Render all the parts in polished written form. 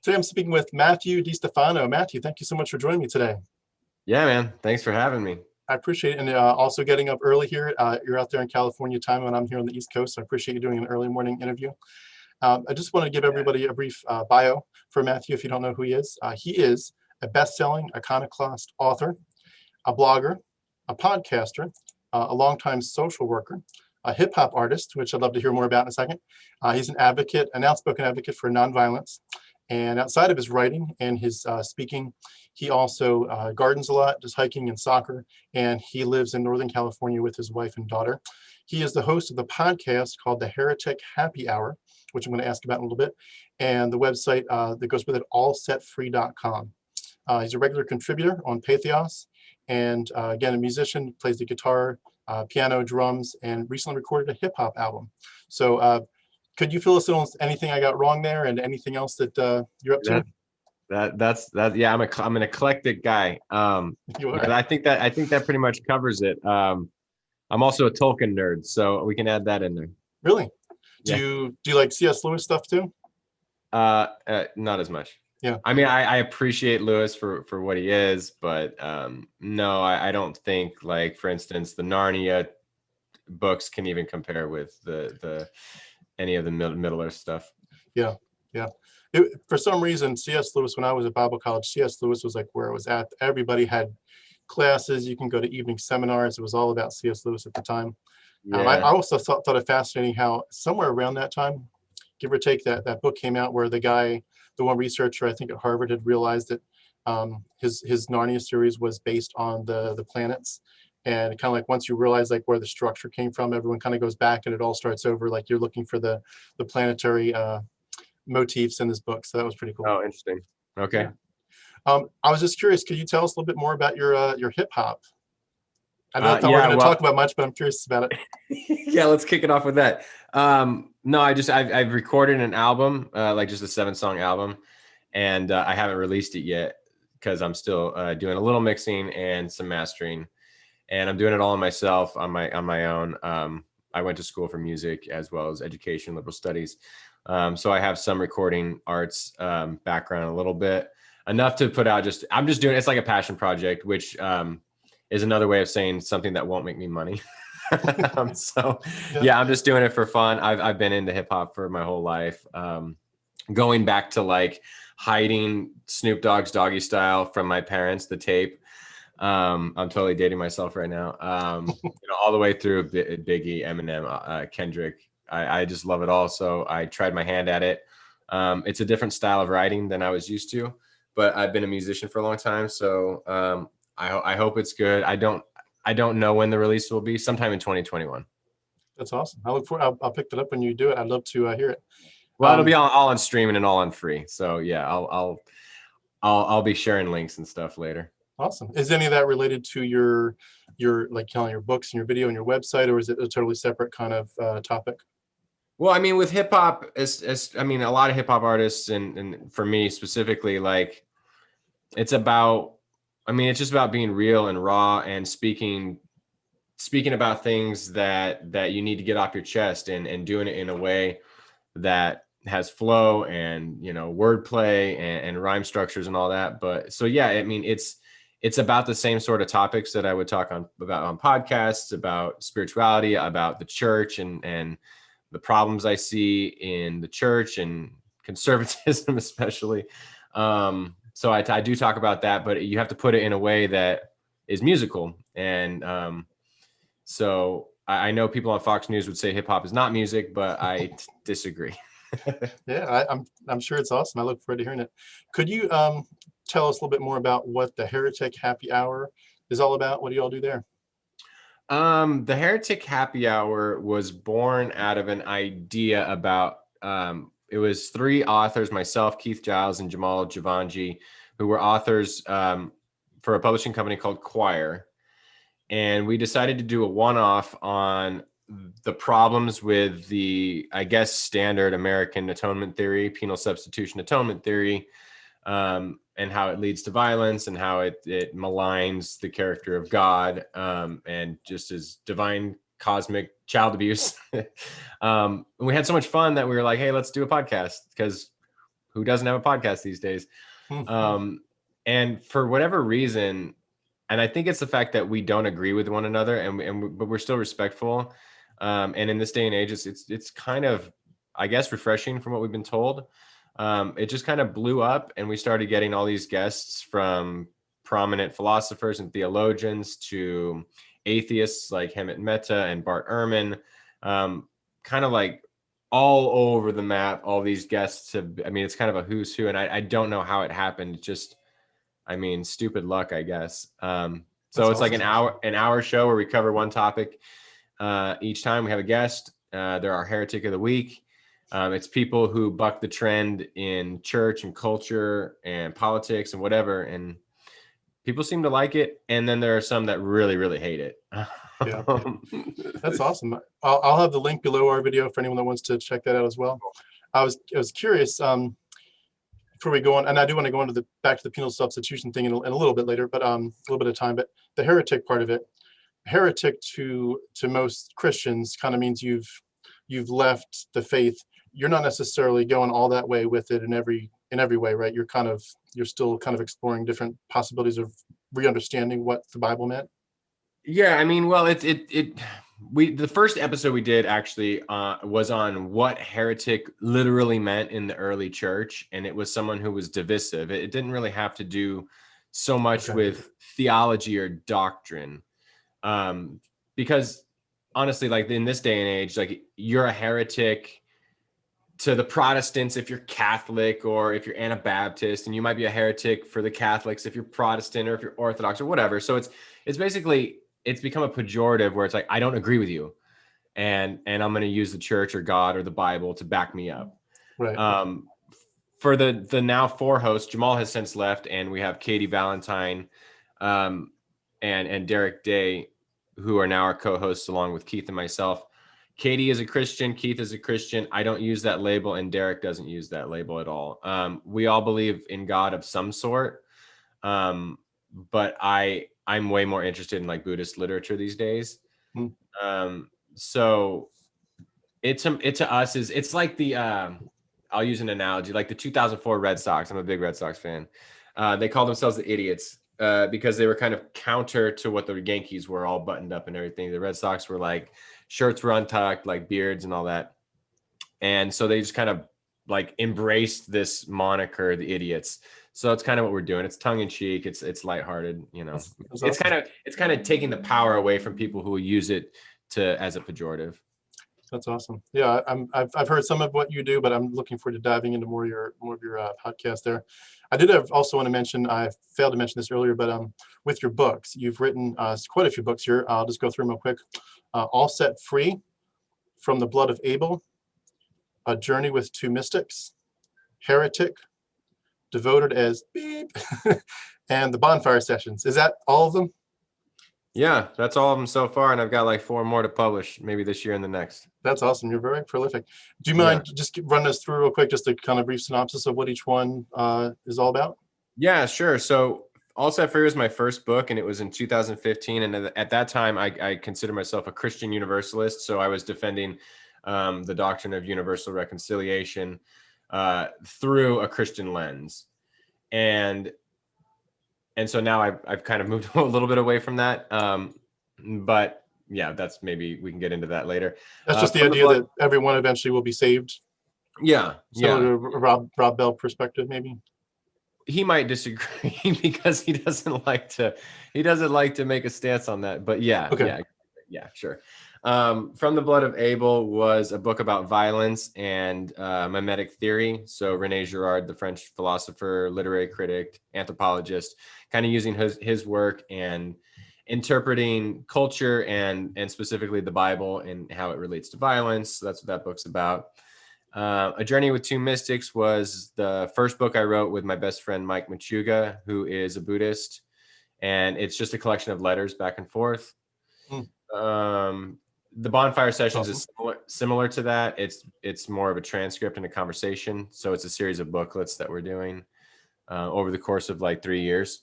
Today I'm speaking with Matthew Distefano. Matthew, thank you so much for joining me today. Yeah, man. Thanks for having me. I appreciate it. And also getting up early here. You're out there in California time and I'm here on the East Coast. So I appreciate you doing an early morning interview. I just want to give everybody a brief bio for Matthew if you don't know who he is. He is a best-selling iconoclast author, a blogger, a podcaster, a longtime social worker, a hip-hop artist, which I'd love to hear more about in a second. He's an advocate, an outspoken advocate for nonviolence. And outside of his writing and his speaking, he also gardens a lot, does hiking and soccer, and he lives in Northern California with his wife and daughter. He is the host of the podcast called the Heretic Happy Hour, which I'm going to ask about in a little bit, and the website that goes with it, allsetfree.com. He's a regular contributor on Pathos, and again, a musician, plays the guitar, piano, drums, and recently recorded a hip-hop album. So could you fill us in on anything I got wrong there and anything else that you're up to? That's yeah, I'm an eclectic guy. You are. And I think that pretty much covers it. I'm also a Tolkien nerd, so we can add that in there. Really? Yeah. Do you like C.S. Lewis stuff too? Not as much. Yeah. I mean, I appreciate Lewis for what he is, but no, I don't think, like, for instance, the Narnia books can even compare with the any of the Middle Earth stuff. Yeah. For some reason, C.S. Lewis, when I was at Bible college, C.S. Lewis was like where it was at. Everybody had classes. You can go to evening seminars. It was all about C.S. Lewis at the time. Yeah. I also thought it fascinating how somewhere around that time, give or take, that book came out where the one researcher, I think at Harvard, had realized that his Narnia series was based on the planets. And kind of like once you realize like where the structure came from, everyone kind of goes back and it all starts over. Like you're looking for the planetary motifs in this book. So that was pretty cool. Oh, interesting. Okay. Yeah. I was just curious, could you tell us a little bit more about your hip hop? I don't know we're going to talk about much, but I'm curious about it. Yeah, let's kick it off with that. No, I've recorded an album, like just a 7-song album, and I haven't released it yet because I'm still doing a little mixing and some mastering. And I'm doing it all on myself, on my own. I went to school for music as well as education, liberal studies. So I have some recording arts background a little bit, enough to put out. I'm just doing, it's like a passion project, which is another way of saying something that won't make me money. So yeah, I'm just doing it for fun. I've been into hip hop for my whole life. Going back to like hiding Snoop Dogg's Doggy Style from my parents, the tape. I'm totally dating myself right now. All the way through Biggie, Eminem, Kendrick. I just love it all. So I tried my hand at it. It's a different style of writing than I was used to, but I've been a musician for a long time. So I hope it's good. I don't know when the release will be. Sometime in 2021. That's awesome. I look forward. I'll pick that up when you do it. I'd love to hear it. Well, it'll be all on streaming and all on free. So yeah, I'll be sharing links and stuff later. Awesome. Is any of that related to your like your books and your video and your website, or is it a totally separate kind of topic? Well, I mean, with hip hop, a lot of hip hop artists, and for me specifically, like it's just about being real and raw and speaking about things that you need to get off your chest and doing it in a way that has flow and, wordplay and rhyme structures and all that. But so, yeah, I mean, it's about the same sort of topics that I would talk about on podcasts, about spirituality, about the church and the problems I see in the church and conservatism, especially. So I do talk about that, but you have to put it in a way that is musical. And so I know people on Fox News would say hip hop is not music, but I disagree. Yeah, I'm sure it's awesome. I look forward to hearing it. Could you tell us a little bit more about what the Heretic Happy Hour is all about? What do you all do there? The Heretic Happy Hour was born out of an idea about, it was 3 authors, myself, Keith Giles, and Jamal Javanji, who were authors for a publishing company called Choir. And we decided to do a one-off on the problems with the, I guess, standard American atonement theory, penal substitution atonement theory, and how it leads to violence and how it maligns the character of God, and just as divine cosmic child abuse. We had so much fun that we were like, hey, let's do a podcast, because who doesn't have a podcast these days? And for whatever reason, and I think it's the fact that we don't agree with one another, but we're still respectful. And in this day and age, it's kind of, I guess, refreshing from what we've been told. It just kind of blew up, and we started getting all these guests from prominent philosophers and theologians to atheists like Hemant Mehta and Bart Ehrman, kind of like all over the map. All these guests it's kind of a who's who, and I don't know how it happened. Just, stupid luck, I guess. So it's like an hour show where we cover one topic. Each time we have a guest. They're our Heretic of the Week. It's people who buck the trend in church and culture and politics and whatever. And people seem to like it. And then there are some that really, really hate it. Yeah. That's awesome. I'll have the link below our video for anyone that wants to check that out as well. I was curious, before we go on, and I do want to go into back to the penal substitution thing in a little bit later, but a little bit of time. But the heretic part of it, heretic to most Christians kind of means you've left the faith. You're not necessarily going all that way with it in every way, right? You're still kind of exploring different possibilities of re-understanding what the Bible meant. Yeah, well, the first episode we did actually was on what heretic literally meant in the early church, and it was someone who was divisive. It didn't really have to do so much with theology or doctrine, because honestly, like in this day and age, like you're a heretic to the Protestants if you're Catholic or if you're Anabaptist, and you might be a heretic for the Catholics if you're Protestant or if you're Orthodox or whatever. So it's basically, it's become a pejorative where it's like, I don't agree with you, and I'm going to use the church or God or the Bible to back me up. Right. For the now 4 hosts, Jamal has since left, and we have Katie Valentine and Derek Day, who are now our co-hosts along with Keith and myself. Katie is a Christian. Keith is a Christian. I don't use that label, and Derek doesn't use that label at all. We all believe in God of some sort, but I'm way more interested in like Buddhist literature these days. So it to us is, it's like the I'll use an analogy, like the 2004 Red Sox. I'm a big Red Sox fan. They call themselves the Idiots because they were kind of counter to what the Yankees were, all buttoned up and everything. The Red Sox were like, shirts were untucked, like beards and all that. And so they just kind of like embraced this moniker, the Idiots. So it's kind of what we're doing. It's tongue in cheek. It's lighthearted, That's awesome. It's kind of taking the power away from people who use it as a pejorative. That's awesome. Yeah, I've heard some of what you do, but I'm looking forward to diving into more of your podcast there. I did also want to mention, I failed to mention this earlier, but with your books, you've written quite a few books here. I'll just go through them real quick. All Set Free, From the Blood of Abel, A Journey with Two Mystics, Heretic, Devoted as Beep, and the Bonfire Sessions. Is that all of them? Yeah, that's all of them so far, and I've got like 4 more to publish, maybe this year and the next. That's awesome. You're very prolific. Do you mind just running us through real quick, just a kind of brief synopsis of what each one is all about? Yeah, sure. So All Set Free was my first book, and it was in 2015. And at that time, I consider myself a Christian universalist. So I was defending the doctrine of universal reconciliation through a Christian lens. And so now I've kind of moved a little bit away from that. But yeah, that's, maybe we can get into that later. That's just the idea that everyone eventually will be saved. Yeah. To Rob Bell perspective, maybe. He might disagree because he doesn't like to make a stance on that. But yeah, okay. Yeah, sure. From the Blood of Abel was a book about violence and mimetic theory. So René Girard, the French philosopher, literary critic, anthropologist, kind of using his work and interpreting culture and specifically the Bible and how it relates to violence. So that's what that book's about. A Journey with Two Mystics was the first book I wrote with my best friend, Mike Machuga, who is a Buddhist. And it's just a collection of letters back and forth. The Bonfire Sessions is similar to that. It's more of a transcript and a conversation. So it's a series of booklets that we're doing over the course of like 3 years.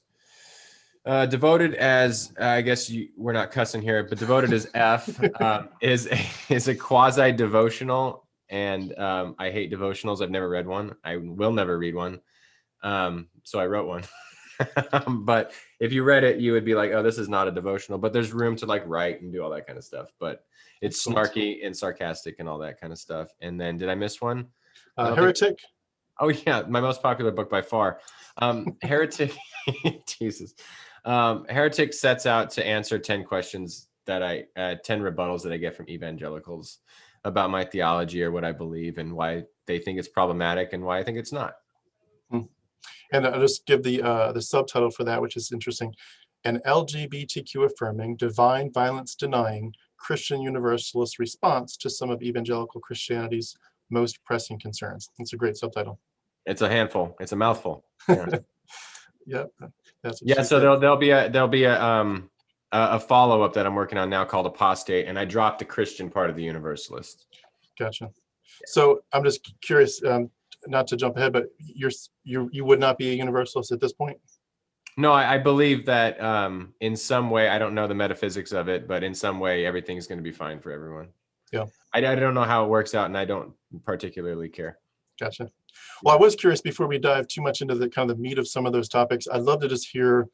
Devoted as, I guess we're not cussing here, but Devoted as F is a quasi-devotional. and I hate devotionals. I've never read one. I will never read one. So I wrote one. But if you read it, you would be like, oh, this is not a devotional, but there's room to like write and do all that kind of stuff. But it's snarky and sarcastic and all that kind of stuff. And then did I miss one? Heretic. Oh yeah, my most popular book by far. Heretic, Jesus. Heretic sets out to answer 10 questions that 10 rebuttals that I get from evangelicals about my theology or what I believe and why they think it's problematic and why I think it's not. And I'll just give the subtitle for that, which is interesting. An LGBTQ affirming, divine violence denying Christian universalist response to some of evangelical Christianity's most pressing concerns. It's a great subtitle. It's a handful. It's a mouthful. Yeah. Yep. That's Yeah. So there'll be a follow-up that I'm working on now called Apostate, and I dropped the Christian part of the Universalist. Gotcha. So I'm just curious, not to jump ahead, but you would not be a Universalist at this point? No, I believe that in some way, I don't know the metaphysics of it, but in some way, everything's going to be fine for everyone. Yeah. I don't know how it works out, and I don't particularly care. Gotcha. Well, I was curious before we dive too much into the kind of the meat of some of those topics. I'd love to just hear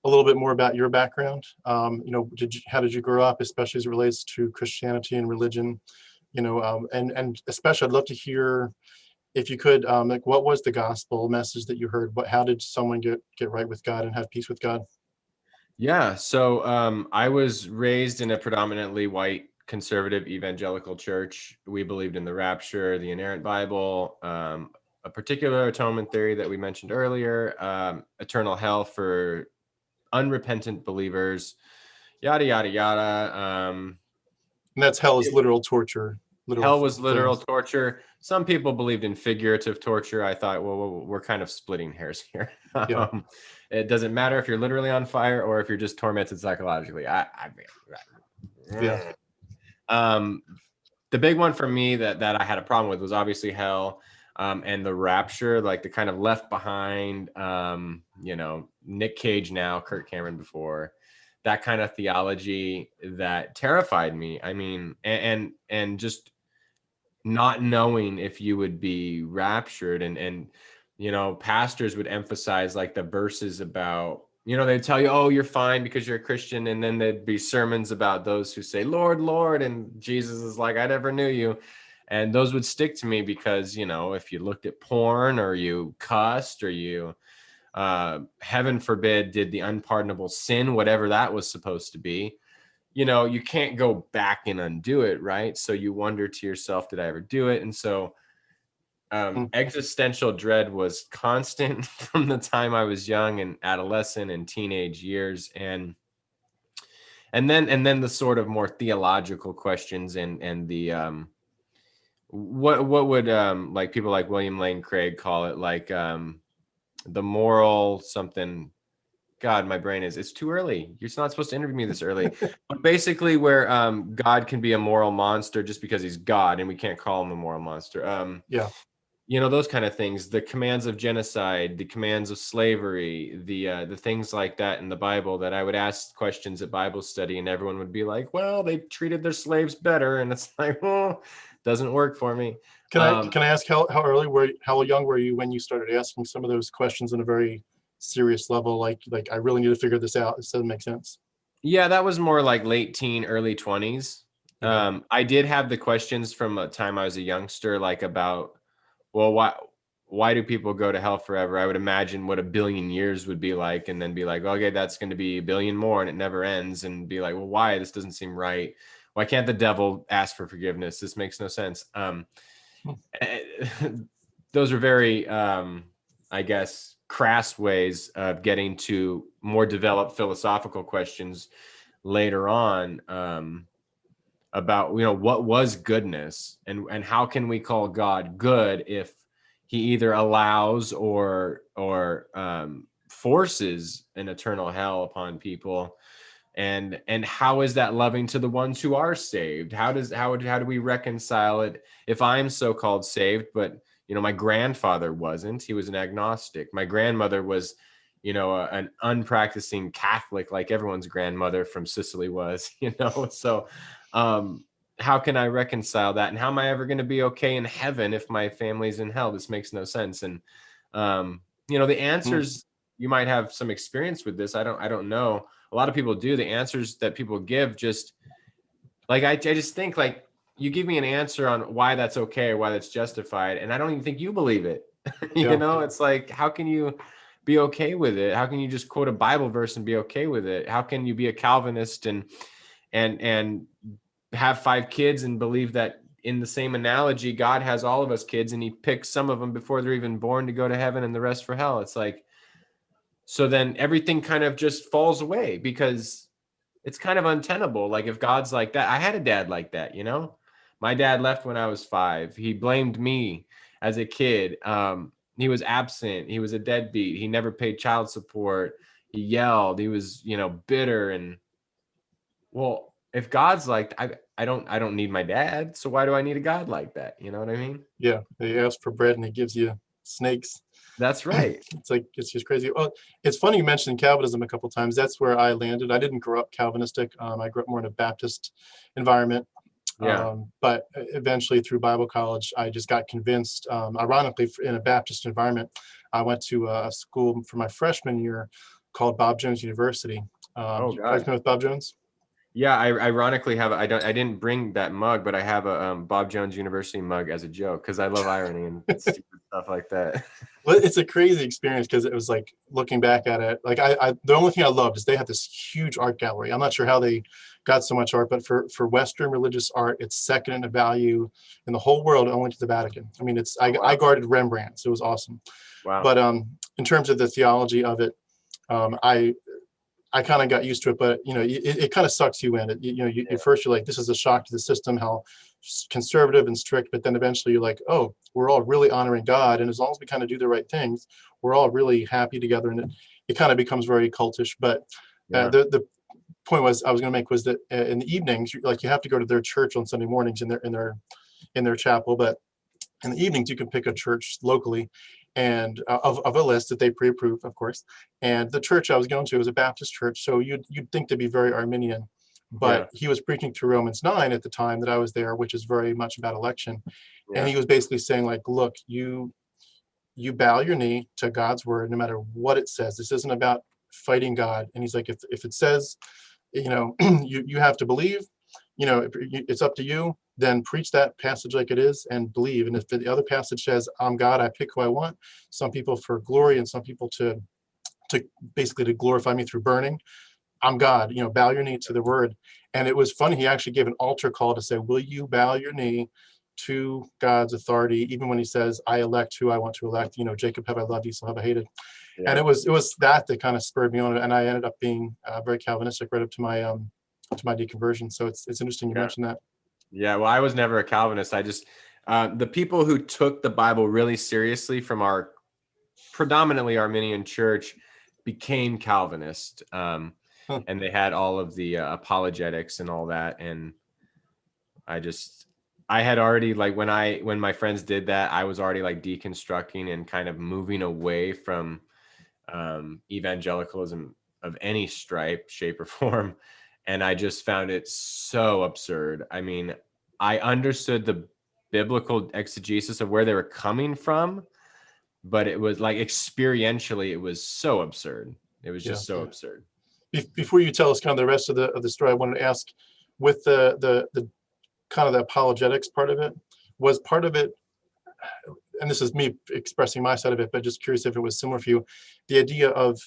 a little bit more about your background. How did you grow up, especially as it relates to Christianity and religion? And especially, I'd love to hear, if you could, like, what was the gospel message that you heard? How did someone get right with God and have peace with God? Yeah. So I was raised in a predominantly white conservative evangelical church. We believed in the Rapture, the inerrant Bible, a particular atonement theory that we mentioned earlier, eternal hell for unrepentant believers, yada, yada, yada. And that's hell is literal torture. Hell was literal torture. Some people believed in figurative torture. I thought, well, we're kind of splitting hairs here. Yeah. It doesn't matter if you're literally on fire or if you're just tormented psychologically. Yeah. The big one for me that I had a problem with was obviously hell, and the rapture, like the kind of left behind, Nick Cage now, Kirk Cameron before, that kind of theology that terrified me. I mean, and just not knowing if you would be raptured, and pastors would emphasize like the verses about, they'd tell you, oh, you're fine because you're a Christian. And then there'd be sermons about those who say, Lord, Lord. And Jesus is like, I never knew you. And those would stick to me because, if you looked at porn or you cussed or you, heaven forbid, did the unpardonable sin, whatever that was supposed to be, you can't go back and undo it. Right. So you wonder to yourself, did I ever do it? And so existential dread was constant from the time I was young and adolescent and teenage years. And then the sort of more theological questions and the, what would like people like William Lane Craig call it, like the moral something. God, my brain it's too early. You're not supposed to interview me this early. But basically where God can be a moral monster just because he's God and we can't call him a moral monster. Yeah. Those kind of things, the commands of genocide, the commands of slavery, the things like that in the Bible, that I would ask questions at Bible study and everyone would be like, well, they treated their slaves better. And it's like, oh, doesn't work for me. Can I ask how young were you when you started asking some of those questions on a very serious level? Like I really need to figure this out. This doesn't make sense. Yeah, that was more like late teen, early 20s. I did have the questions from a time I was a youngster, like about, well, why do people go to hell forever? I would imagine what a billion years would be like, and then be like, okay, that's going to be a billion more and it never ends, and be like, well, why? This doesn't seem right. Why can't the devil ask for forgiveness? This makes no sense. Those are very, I guess, crass ways of getting to more developed philosophical questions later on, about, what was goodness, and how can we call God good if he either allows or forces an eternal hell upon people, and how is that loving to the ones who are saved? How do we reconcile it if I'm so-called saved, but my grandfather wasn't? He was an agnostic. My grandmother was an unpracticing Catholic, like everyone's grandmother from Sicily was, so how can I reconcile that? And how am I ever going to be okay in heaven if my family's in hell? This makes no sense. And, the answers, you might have some experience with this. I don't know. A lot of people do. The answers that people give, just like, I just think, like, you give me an answer on why that's okay or why that's justified, and I don't even think you believe it. It's like, how can you be okay with it? How can you just quote a Bible verse and be okay with it? How can you be a Calvinist and have 5 kids and believe that, in the same analogy, God has all of us kids and he picks some of them before they're even born to go to heaven and the rest for hell? It's like, so then everything kind of just falls away, because it's kind of untenable. Like, if God's like that, I had a dad like that, my dad left when I was 5. He blamed me as a kid. He was absent. He was a deadbeat. He never paid child support. He yelled. He was, bitter. And, well, if God's like, I don't need my dad. So why do I need a God like that? You know what I mean? Yeah. He asks for bread and he gives you snakes. That's right. It's just crazy. Well, it's funny you mentioned Calvinism a couple of times. That's where I landed. I didn't grow up Calvinistic. I grew up more in a Baptist environment. Yeah. But eventually, through Bible college, I just got convinced. Ironically, in a Baptist environment, I went to a school for my freshman year called Bob Jones University. Oh, Are you God. familiar with Bob Jones? Yeah, I ironically have, I didn't bring that mug, but I have a Bob Jones University mug as a joke, because I love irony and stupid stuff like that. Well, it's a crazy experience, because it was like, looking back at it, like I the only thing I loved is they had this huge art gallery. I'm not sure how they got so much art, but for Western religious art, it's second in value in the whole world, only to the Vatican. I mean, I guarded Rembrandt, so it was awesome. Wow. But in terms of the theology of it, I kind of got used to it, but it kind of sucks you in. At first you're like, this is a shock to the system, how conservative and strict, but then eventually you're like, oh, we're all really honoring God, and as long as we kind of do the right things, we're all really happy together, and it kind of becomes very cultish. But the point I was going to make was that in the evenings, you have to go to their church on Sunday mornings in their chapel, but in the evenings you can pick a church locally, and of a list that they pre-approve, of course. And the church I was going to was a Baptist church, so you'd think to be very Arminian, but he was preaching through Romans 9 at the time that I was there, which is very much about election. And he was basically saying, like, look, you bow your knee to God's word no matter what it says. This isn't about fighting God. And he's like, if it says, you have to believe, it's up to you, then preach that passage like it is and believe. And if the other passage says, I'm God, I pick who I want, some people for glory and some people to basically to glorify me through burning, I'm God, bow your knee to the word. And it was funny, he actually gave an altar call to say, will you bow your knee to God's authority, even when he says, I elect who I want to elect, Jacob have I loved, Esau have I hated. And it was that kind of spurred me on, and I ended up being very Calvinistic right up to my deconversion. So it's interesting you mentioned that. Yeah, well, I was never a Calvinist. I just, the people who took the Bible really seriously from our predominantly Arminian church became Calvinist. And they had all of the apologetics and all that. And I had already, like, when my friends did that, I was already like deconstructing and kind of moving away from evangelicalism of any stripe, shape, or form. And I just found it so absurd. I mean, I understood the biblical exegesis of where they were coming from, but it was like, experientially, it was so absurd. It was just so absurd. Before you tell us kind of the rest of the story, I wanted to ask, with the kind of the apologetics part of it, was part of it, and this is me expressing my side of it, but just curious if it was similar for you, the idea of,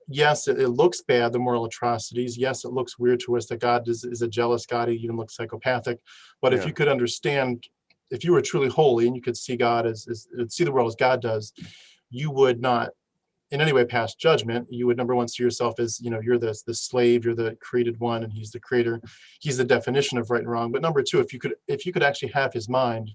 yes, it looks bad, the moral atrocities. Yes, it looks weird to us that God is a jealous God. He even looks psychopathic. But if you could understand, if you were truly holy and you could see God see the world as God does, you would not in any way pass judgment. You would, number one, see yourself as, you're the slave, you're the created one, and he's the creator. He's the definition of right and wrong. But number two, if you could actually have his mind,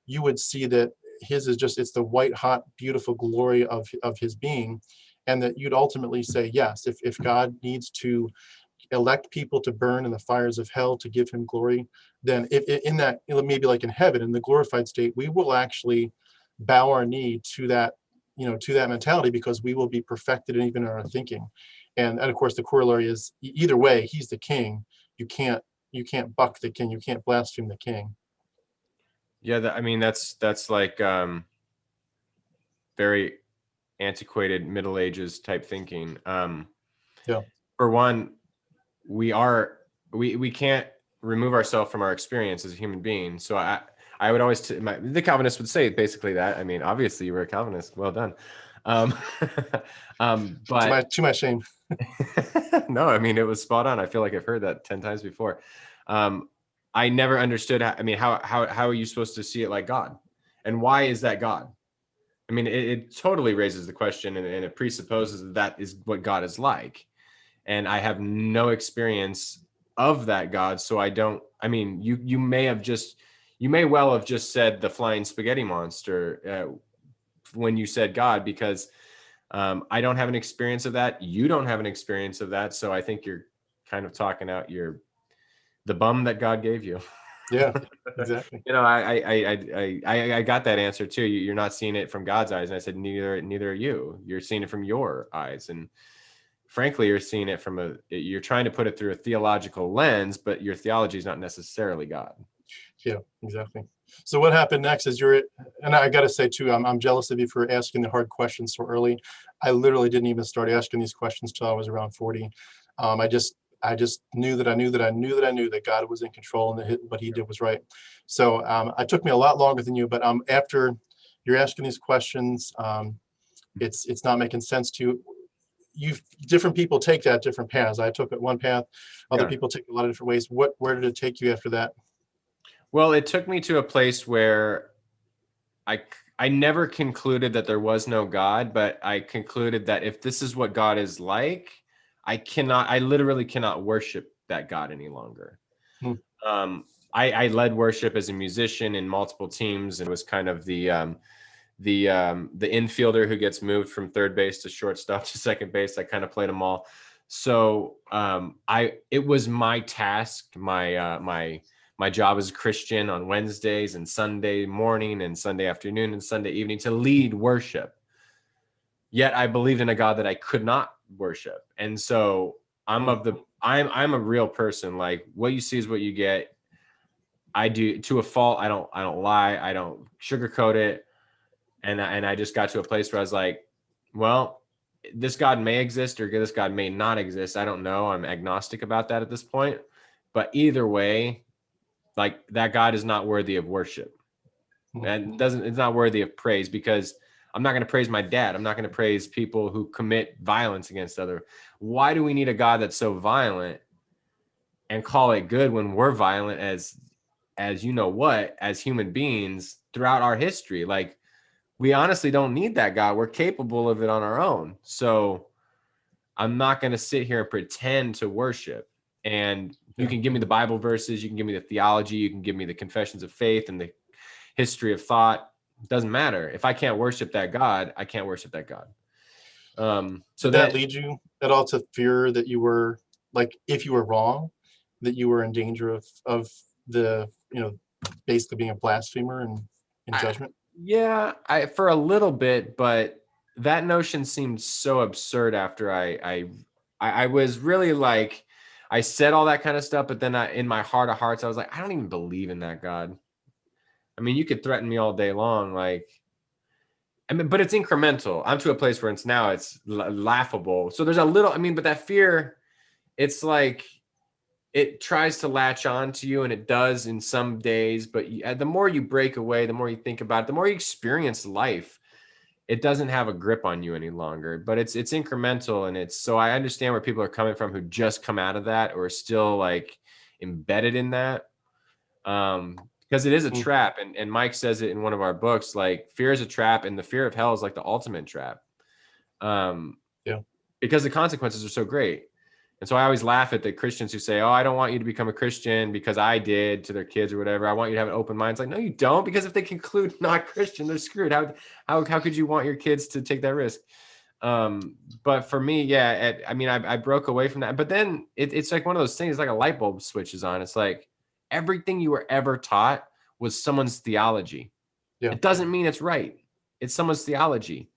you would see that his is just, it's the white hot, beautiful glory of his being. And that you'd ultimately say, yes, if God needs to elect people to burn in the fires of hell to give him glory, then in that, maybe like in heaven, in the glorified state, we will actually bow our knee to that, to that mentality, because we will be perfected even in our thinking. And of course, the corollary is, either way, he's the king. You can't buck the king. You can't blaspheme the king. Yeah, that's like very antiquated Middle Ages type thinking. Yeah. For one, we can't remove ourselves from our experience as a human being. So I would always the Calvinists would say basically that. I mean, obviously you were a Calvinist. Well done. But to my shame. no, I mean, it was spot on. I feel like I've heard that 10 times before. I never understood how are you supposed to see it like God, and why is that God? I mean, it totally raises the question, and it presupposes that is what God is like. And I have no experience of that God. So you may well have just said the flying spaghetti monster when you said God, because I don't have an experience of that. You don't have an experience of that. So I think you're kind of talking out the bum that God gave you. Yeah, exactly. I got that answer too. You're not seeing it from God's eyes. And I said, neither are you. You're seeing it from your eyes. And frankly, you're seeing it you're trying to put it through a theological lens, but your theology is not necessarily God. Yeah, exactly. So what happened next is and I got to say too, I'm jealous of you for asking the hard questions so early. I literally didn't even start asking these questions till I was around 40. I just knew that God was in control and that what he did was right. So it took me a lot longer than you, but after you're asking these questions, it's not making sense to you. Different people take that different paths. I took it one path, other people take a lot of different ways. Where did it take you after that? Well, it took me to a place where I never concluded that there was no God, but I concluded that if this is what God is like, I literally cannot worship that God any longer. I led worship as a musician in multiple teams, and was kind of the infielder who gets moved from third base to shortstop to second base. I kind of played them all. So it was my task, my job as a Christian on Wednesdays and Sunday morning and Sunday afternoon and Sunday evening to lead worship. Yet I believed in a God that I could not worship. And so I'm a real person. Like, what you see is what you get. I do to a fault. I don't lie. I don't sugarcoat it. And I just got to a place where I was like, well, this God may exist or this God may not exist. I don't know. I'm agnostic about that at this point. But either way, like, that God is not worthy of worship. And it's not worthy of praise, because I'm not going to praise my dad. I'm not going to praise people who commit violence against other. Why do we need a God that's so violent and call it good when we're violent as you know what, as human beings throughout our history? Like, we honestly don't need that God. We're capable of it on our own. So I'm not going to sit here and pretend to worship. And you can give me the Bible verses, you can give me the theology, you can give me the confessions of faith and the history of thought. It doesn't matter. If I can't worship that God, I can't worship that God. So did that lead you at all to fear that you were, like, if you were wrong, that you were in danger of the, basically being a blasphemer and in judgment? Yeah, for a little bit, but that notion seemed so absurd after I was really like, I said all that kind of stuff, but then in my heart of hearts, I was like, I don't even believe in that God. I mean, you could threaten me all day long, like, but it's incremental. I'm to a place where it's laughable. So there's a little, but that fear, it's like, it tries to latch on to you, and it does in some days, but the more you break away, the more you think about it, the more you experience life, it doesn't have a grip on you any longer. But it's incremental, and so I understand where people are coming from who just come out of that or are still like embedded in that, because it is a trap. And Mike says it in one of our books, like, fear is a trap, and the fear of hell is like the ultimate trap, because the consequences are so great. And so I always laugh at the Christians who say, oh, I don't want you to become a Christian because I did, to their kids or whatever. I want you to have an open mind. It's like, no, you don't, because if they conclude not Christian, they're screwed. How could you want your kids to take that risk? But for me, I broke away from that. But then it's like one of those things, like a light bulb switches on. It's like everything you were ever taught was someone's theology. Yeah. It doesn't mean it's right. It's someone's theology.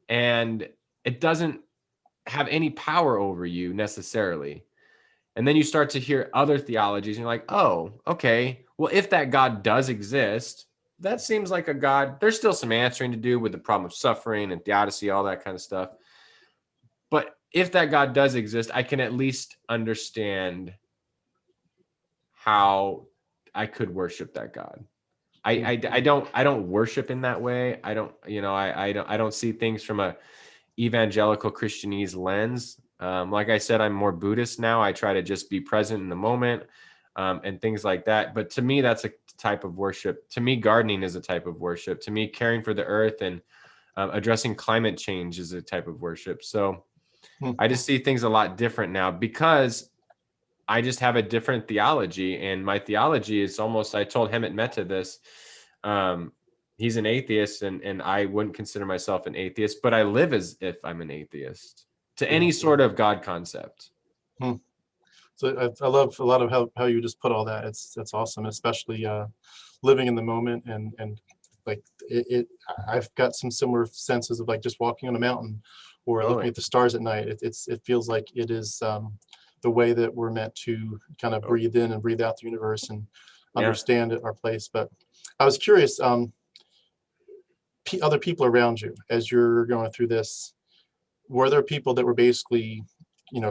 And it doesn't have any power over you necessarily. And then you start to hear other theologies and you're like, oh, okay, well, if that God does exist, that seems like a God. There's still some answering to do with the problem of suffering and theodicy, all that kind of stuff. But if that God does exist, I can at least understand how I could worship that God. I don't worship in that way. I don't see things from a evangelical Christianese lens. Like I said, I'm more Buddhist now. I try to just be present in the moment, and things like that. But to me, that's a type of worship. To me, gardening is a type of worship. To me, caring for the earth and addressing climate change is a type of worship. So I just see things a lot different now because I just have a different theology, and my theology is almost, I told Hemet Mehta this, he's an atheist, and I wouldn't consider myself an atheist, but I live as if I'm an atheist to any sort of God concept. So I love a lot of how you just put all that. That's awesome, especially living in the moment and like I've got some similar senses of like just walking on a mountain or looking at the stars at night. It feels like it is the way that we're meant to kind of breathe in and breathe out the universe and understand our place. But I was curious, other people around you as you're going through this, were there people that were basically,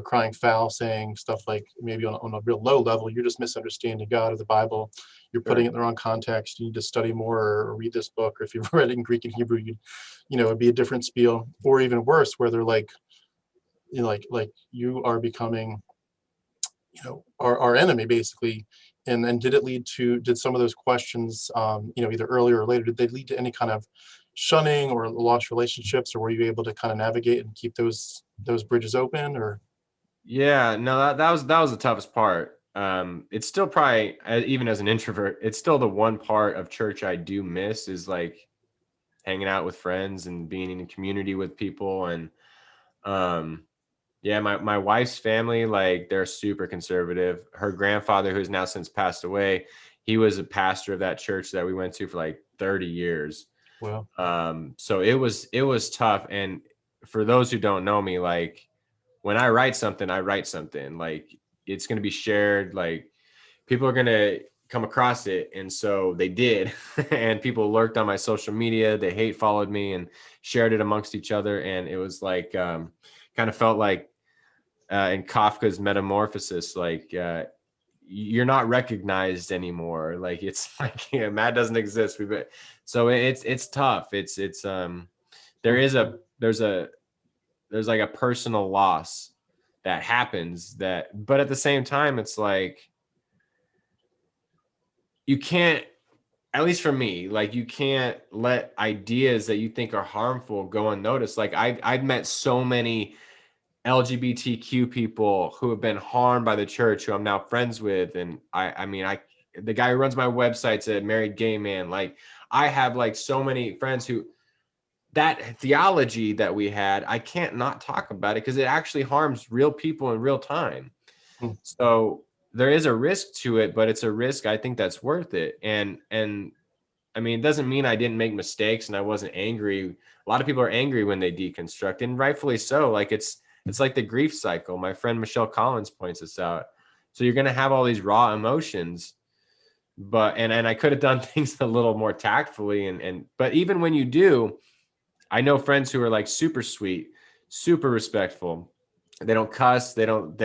crying foul, saying stuff like maybe on a real low level, you're just misunderstanding God or the Bible, you're putting it in the wrong context, you need to study more or read this book, or if you've read it in Greek and Hebrew, it'd be a different spiel, or even worse, where they're like, like you are becoming, our enemy basically. And then did some of those questions, either earlier or later, did they lead to any kind of shunning or lost relationships, or were you able to kind of navigate and keep those bridges open? Or no, that was the toughest part. It's still probably, even as an introvert, it's still the one part of church I do miss, is like hanging out with friends and being in a community with people. And my wife's family, like, they're super conservative. Her grandfather, who's now since passed away, he was a pastor of that church that we went to for like 30 years. well, So it was tough. And for those who don't know me, like, when I write something, like, it's going to be shared, like, people are going to come across it. And so they did. And people lurked on my social media. They hate followed me and shared it amongst each other. And it was like, kind of felt like, in Kafka's Metamorphosis, like, you're not recognized anymore. Like, it's like, Matt doesn't exist. So it's tough. There's like a personal loss that happens, but at the same time, it's like, you can't, at least for me, like, you can't let ideas that you think are harmful go unnoticed. Like, I've met so many LGBTQ people who have been harmed by the church, who I'm now friends with. And the guy who runs my website's a married gay man. Like, I have like so many friends who, that theology that we had, I can't not talk about it because it actually harms real people in real time. So there is a risk to it, but it's a risk I think that's worth it. And I mean, it doesn't mean I didn't make mistakes and I wasn't angry. A lot of people are angry when they deconstruct, and rightfully so. Like, it's like the grief cycle. My friend Michelle Collins points this out. So you're going to have all these raw emotions, and I could have done things a little more tactfully. But even when you do, I know friends who are like super sweet, super respectful. They don't cuss. They don't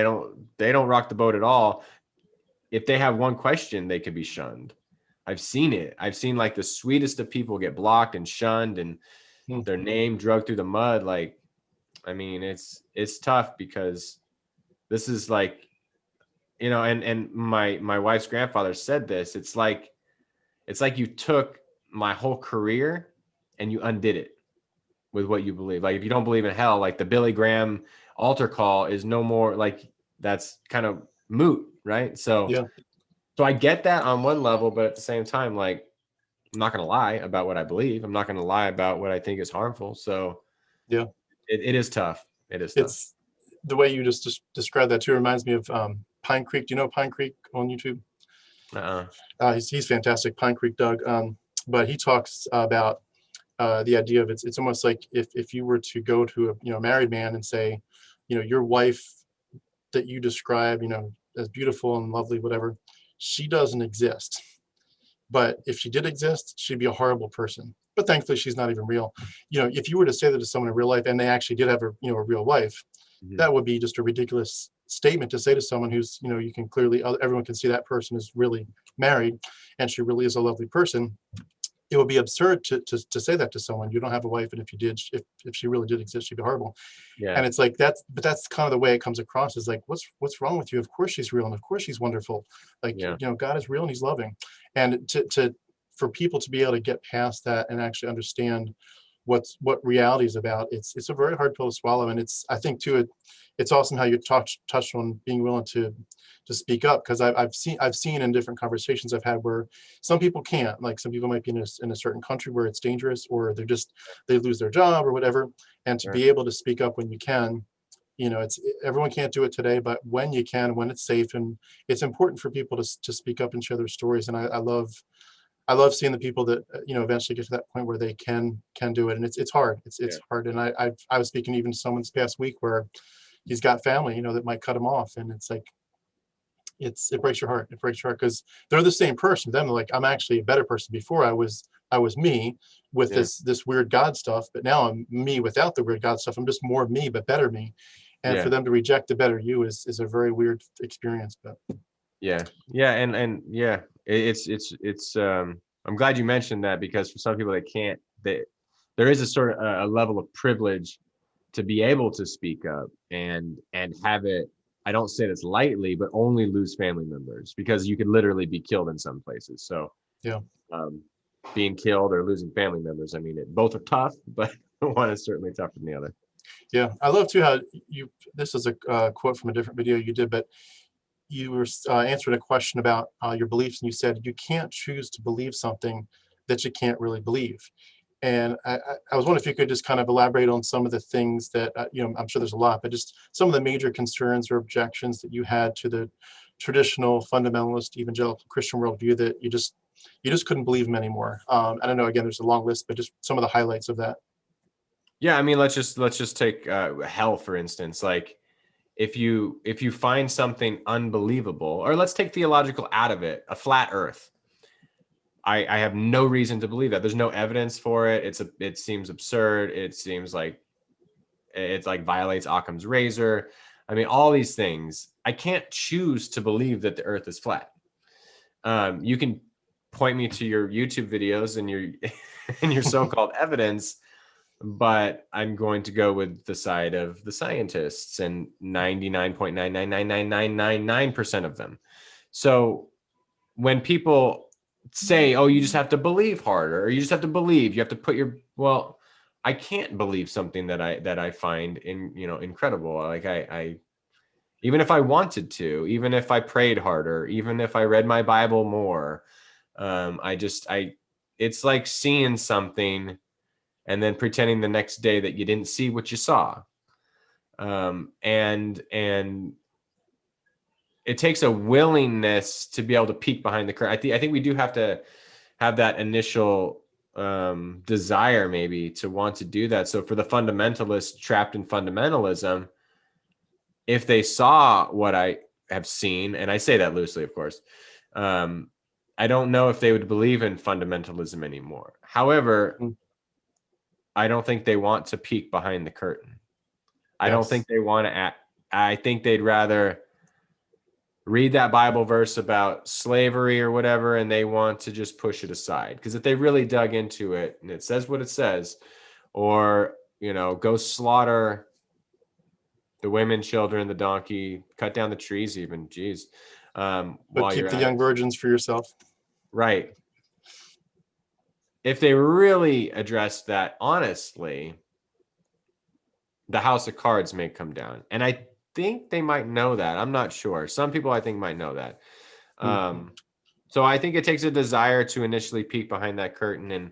rock the boat at all. If they have one question, they could be shunned. I've seen it. I've seen like the sweetest of people get blocked and shunned and their name dragged through the mud. Like, I mean, it's tough because this is like, and my wife's grandfather said this. It's like you took my whole career and you undid it with what you believe. Like, if you don't believe in hell, like the Billy Graham altar call is no more, like, that's kind of moot, right? So I get that on one level, but at the same time, like, I'm not going to lie about what I believe. I'm not going to lie about what I think is harmful. So it is tough. It is tough. It's the way you just described that too reminds me of Pine Creek. Do you know Pine Creek on YouTube? He's fantastic, Pine Creek Doug. But he talks about the idea of it's almost like if you were to go to a married man and say, your wife that you describe, as beautiful and lovely, whatever. She doesn't exist. But if she did exist, she'd be a horrible person. But thankfully, she's not even real. If you were to say that to someone in real life, and they actually did have a real wife, that would be just a ridiculous statement to say to someone who's, you can clearly, everyone can see that person is really married, and she really is a lovely person. It would be absurd to say that to someone. You don't have a wife, and if you did, if she really did exist, she'd be horrible. Yeah. And it's like that's kind of the way it comes across, is like, what's wrong with you? Of course she's real, and of course she's wonderful. Like, God is real and he's loving. And for people to be able to get past that and actually understand what reality is about, it's a very hard pill to swallow. And I think too, it's awesome how you touched on being willing to speak up, because I've seen in different conversations I've had where some people can't. Like, some people might be in a certain country where it's dangerous, or they lose their job or whatever, and to be able to speak up when you can. Everyone can't do it today, but when you can, when it's safe, and it's important for people to speak up and share their stories. And I love seeing the people that eventually get to that point where they can do it. And it's hard. It's hard. And I was speaking even to someone this past week where he's got family that might cut him off, and it's like, it breaks your heart. It breaks your heart, because they're the same person. Then they're like, I'm actually a better person. Before I was me with this weird God stuff, but now I'm me without the weird God stuff. I'm just more me, but better me. And for them to reject the better you is a very weird experience. But it's I'm glad you mentioned that, because for some people there is a sort of a level of privilege to be able to speak up and have it. I don't say this lightly, but only lose family members, because you could literally be killed in some places. So being killed or losing family members, I mean, both are tough, but one is certainly tougher than the other. Yeah, I love too how this is a quote from a different video you did, but you were answering a question about your beliefs, and you said you can't choose to believe something that you can't really believe. And I was wondering if you could just kind of elaborate on some of the things that, I'm sure there's a lot, but just some of the major concerns or objections that you had to the traditional fundamentalist evangelical Christian worldview that you just couldn't believe them anymore. I don't know, again, there's a long list, but just some of the highlights of that. Yeah, I mean, let's just take hell, for instance. Like, if you find something unbelievable, or let's take theological out of it, a flat earth. I have no reason to believe that. There's no evidence for it. It seems absurd. It seems like it's like violates Occam's razor. I mean, all these things. I can't choose to believe that the earth is flat. You can point me to your YouTube videos and your so-called evidence, but I'm going to go with the side of the scientists and 99.9999999% of them. So when people say, oh, you just have to believe harder, or you just have to believe, you have to put well, I can't believe something that I find incredible. Like I even if I wanted to, even if I prayed harder, even if I read my Bible more, it's like seeing something and then pretending the next day that you didn't see what you saw. And it takes a willingness to be able to peek behind the curtain. I think we do have to have that initial desire, maybe, to want to do that. So for the fundamentalists trapped in fundamentalism, if they saw what I have seen, and I say that loosely, of course, I don't know if they would believe in fundamentalism anymore. However, I don't think they want to peek behind the curtain. I don't think they want to act. I think they'd rather read that Bible verse about slavery or whatever, and they want to just push it aside. Because if they really dug into it and it says what it says, or, go slaughter the women, children, the donkey, cut down the trees even, geez. But keep the young virgins for yourself. Right. If they really addressed that honestly, the house of cards may come down. And I think they might know that. I'm not sure. Some people I think might know that. So I think it takes a desire to initially peek behind that curtain,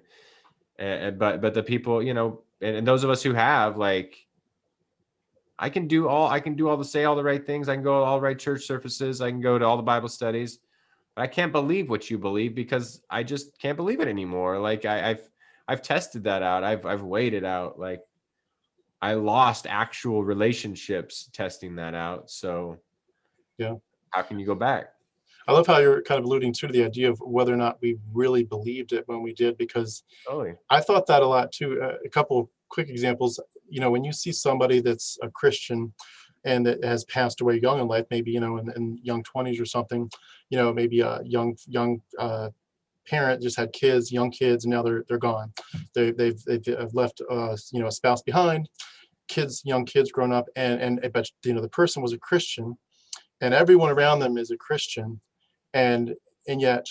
but the people, and those of us who have, like, I can say all the right things. I can go to all the right church services. I can go to all the Bible studies. But I can't believe what you believe, because I just can't believe it anymore. Like I've tested that out. I've weighed it out. Like, I lost actual relationships testing that out. So yeah, how can you go back? I love how you're kind of alluding to the idea of whether or not we really believed it when we did, because Totally. I thought that a lot too. A couple of quick examples. When you see somebody that's a Christian and that has passed away young in life, maybe in young 20s or something, maybe a young parent just had kids, young kids, and now they're gone. They've left a spouse behind, young kids grown up, and but the person was a Christian, and everyone around them is a Christian, and yet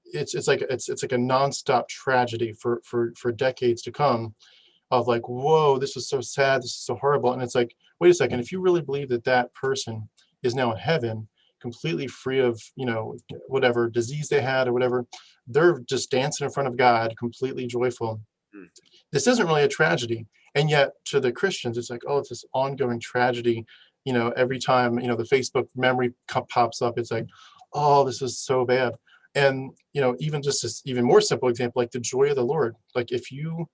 it's like a nonstop tragedy for decades to come, of like, whoa, this is so sad, this is so horrible. And it's like, wait a second, if you really believe that person is now in heaven, completely free of whatever disease they had or whatever, they're just dancing in front of God, completely joyful. This isn't really a tragedy. And yet to the Christians, it's like, oh, it's this ongoing tragedy. Every time the Facebook memory pops up, it's like, oh, this is so bad. And even just this even more simple example, like the joy of the Lord. Like if you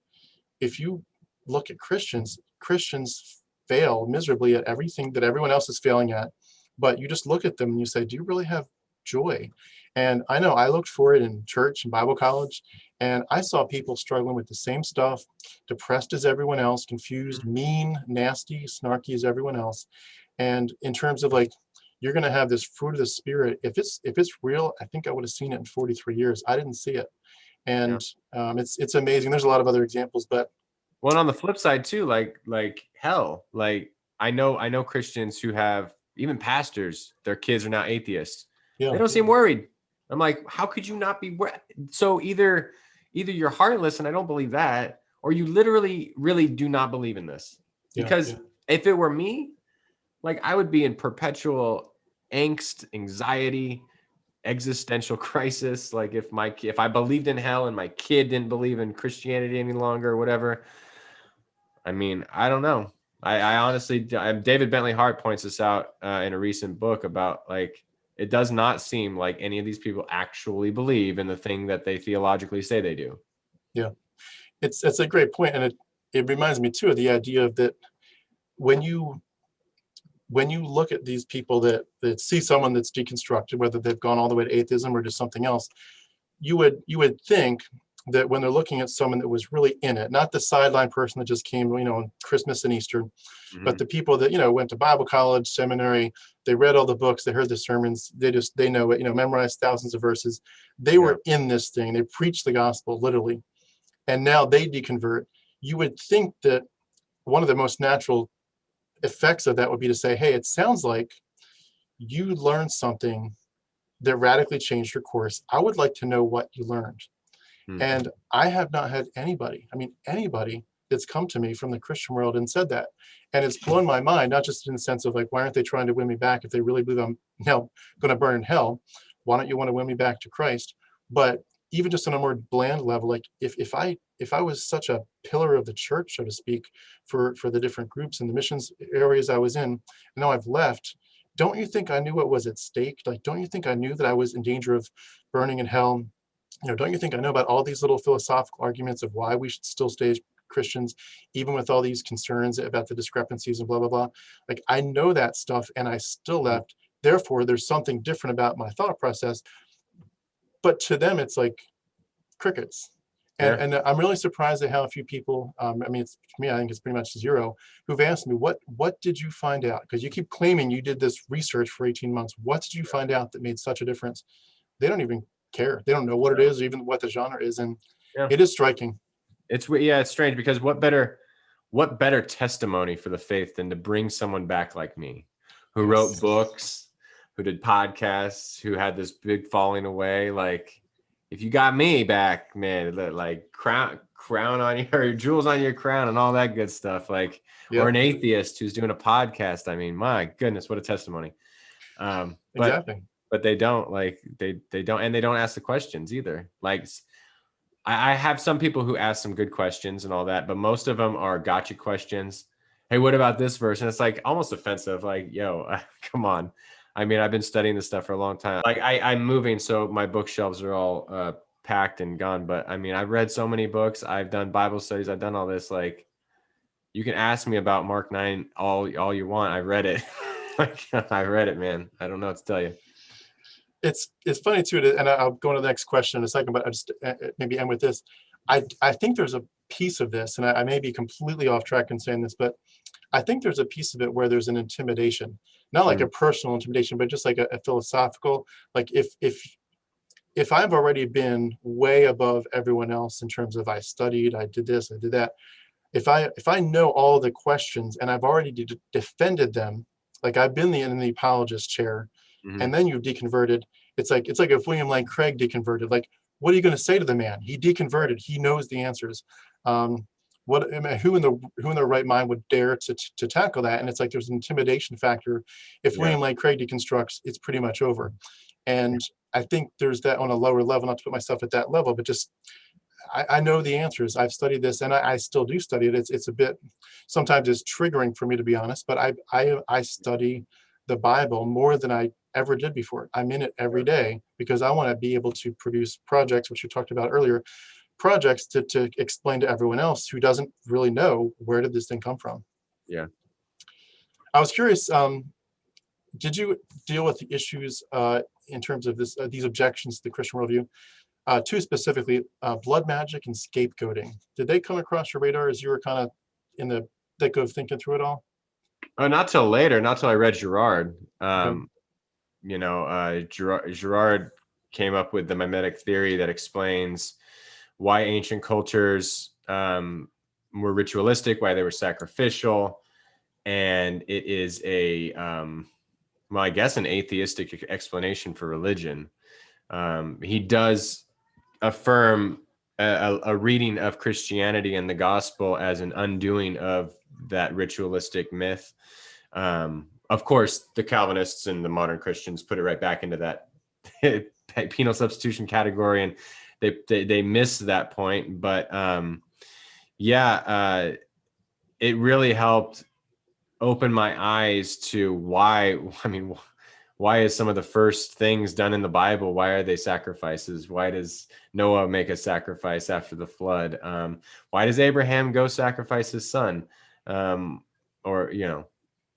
look at Christians fail miserably at everything that everyone else is failing at, but you just look at them and you say, do you really have joy? And I know I looked for it in church and Bible college, and I saw people struggling with the same stuff, depressed as everyone else, confused, mean, nasty, snarky as everyone else. And in terms of like, you're going to have this fruit of the Spirit. If it's real, I think I would have seen it in 43 years. I didn't see it. And it's amazing. There's a lot of other examples, but well, on the flip side too, like hell, like I know Christians who have, even pastors, their kids are now atheists. Yeah. They don't seem worried. I'm like, how could you not be worried? So either you're heartless, and I don't believe that, or you literally really do not believe in this. Because if it were me, like I would be in perpetual angst, anxiety, existential crisis. Like if I believed in hell and my kid didn't believe in Christianity any longer or whatever. I mean, I don't know. I honestly, David Bentley Hart points this out in a recent book about like, it does not seem like any of these people actually believe in the thing that they theologically say they do. Yeah, it's a great point. And it reminds me too of the idea of that when you look at these people that see someone that's deconstructed, whether they've gone all the way to atheism or just something else, you would think that when they're looking at someone that was really in it, not the sideline person that just came, on Christmas and Easter, but the people that, went to Bible college, seminary, they read all the books, they heard the sermons, they know it, memorized thousands of verses. They were in this thing. They preached the gospel literally. And now they deconvert. You would think that one of the most natural effects of that would be to say, hey, it sounds like you learned something that radically changed your course. I would like to know what you learned. And I have not had anybody that's come to me from the Christian world and said that. And it's blown my mind, not just in the sense of like, why aren't they trying to win me back? If they really believe I'm now going to burn in hell, why don't you want to win me back to Christ? But even just on a more bland level, like if I was such a pillar of the church, so to speak, for the different groups and the missions areas I was in, and now I've left, don't you think I knew what was at stake? Like, don't you think I knew that I was in danger of burning in hell? Don't you think I know about all these little philosophical arguments of why we should still stay Christians, even with all these concerns about the discrepancies and blah, blah, blah? Like, I know that stuff and I still left. Therefore, there's something different about my thought process. But to them, it's like crickets. And I'm really surprised at how few people, for me, I think it's pretty much zero, who've asked me, what did you find out? Because you keep claiming you did this research for 18 months. What did you find out that made such a difference? They don't even care. They don't know what it is, or even what the genre is. And it is striking. It's strange, because what better testimony for the faith than to bring someone back like me, who wrote books, who did podcasts, who had this big falling away. Like, if you got me back, man, like crown on your jewels on your crown and all that good stuff. Like, or an atheist who's doing a podcast. I mean, my goodness, what a testimony. Exactly. But they don't they don't, and they don't ask the questions either. Like, I have some people who ask some good questions and all that, but most of them are gotcha questions. Hey, what about this verse? And it's like almost offensive. Like, yo, come on. I mean, I've been studying this stuff for a long time. Like, I'm moving, so my bookshelves are all packed and gone. But I mean, I've read so many books. I've done Bible studies. I've done all this. Like, you can ask me about Mark 9 all you want. I read it. I read it, man. I don't know what to tell you. It's funny too, and I'll go on to the next question in a second, but I just maybe end with this. I think there's a piece of this, and I may be completely off track in saying this, but I think there's a piece of it where there's an intimidation, not like a personal intimidation, but just like a philosophical, like if I've already been way above everyone else in terms of I studied, I did this, I did that. If I know all the questions and I've already defended them, like I've been in the apologist chair, and then you've deconverted. It's like if William Lane Craig deconverted. Like, what are you going to say to the man? He deconverted. He knows the answers. Who in their right mind would dare to tackle that? And it's like there's an intimidation factor. If William Lane Craig deconstructs, it's pretty much over. And I think there's that on a lower level. Not to put myself at that level, but just I know the answers. I've studied this, and I still do study it. It's a bit, sometimes it's triggering for me, to be honest. But I study the Bible more than I ever did before. I'm in it every day because I want to be able to produce projects, which you talked about earlier, projects to explain to everyone else who doesn't really know, where did this thing come from? Yeah. I was curious, did you deal with the issues in terms of these objections to the Christian worldview? Two specifically, blood magic and scapegoating. Did they come across your radar as you were kind of in the thick of thinking through it all? Oh, not till later, not till I read Girard. Okay. Girard came up with the mimetic theory that explains why ancient cultures were ritualistic, why they were sacrificial. And it is I guess an atheistic explanation for religion. He does affirm a reading of Christianity and the gospel as an undoing of that ritualistic myth. Of course, the Calvinists and the modern Christians put it right back into that penal substitution category, and they miss that point. But it really helped open my eyes to why is some of the first things done in the Bible, why are they sacrifices? Why does Noah make a sacrifice after the flood? Why does Abraham go sacrifice his son?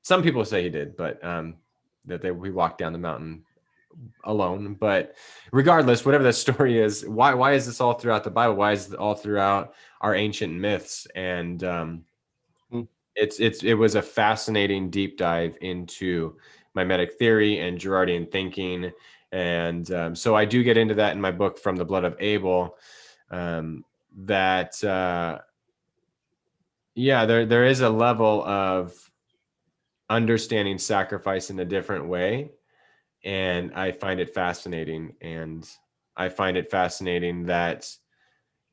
Some people say he did, but we walked down the mountain alone. But regardless, whatever that story is, why is this all throughout the Bible? Why is it all throughout our ancient myths? And it was a fascinating deep dive into mimetic theory and Girardian thinking. And so I do get into that in my book, From the Blood of Abel, there is a level of understanding sacrifice in a different way. And I find it fascinating. And I find it fascinating that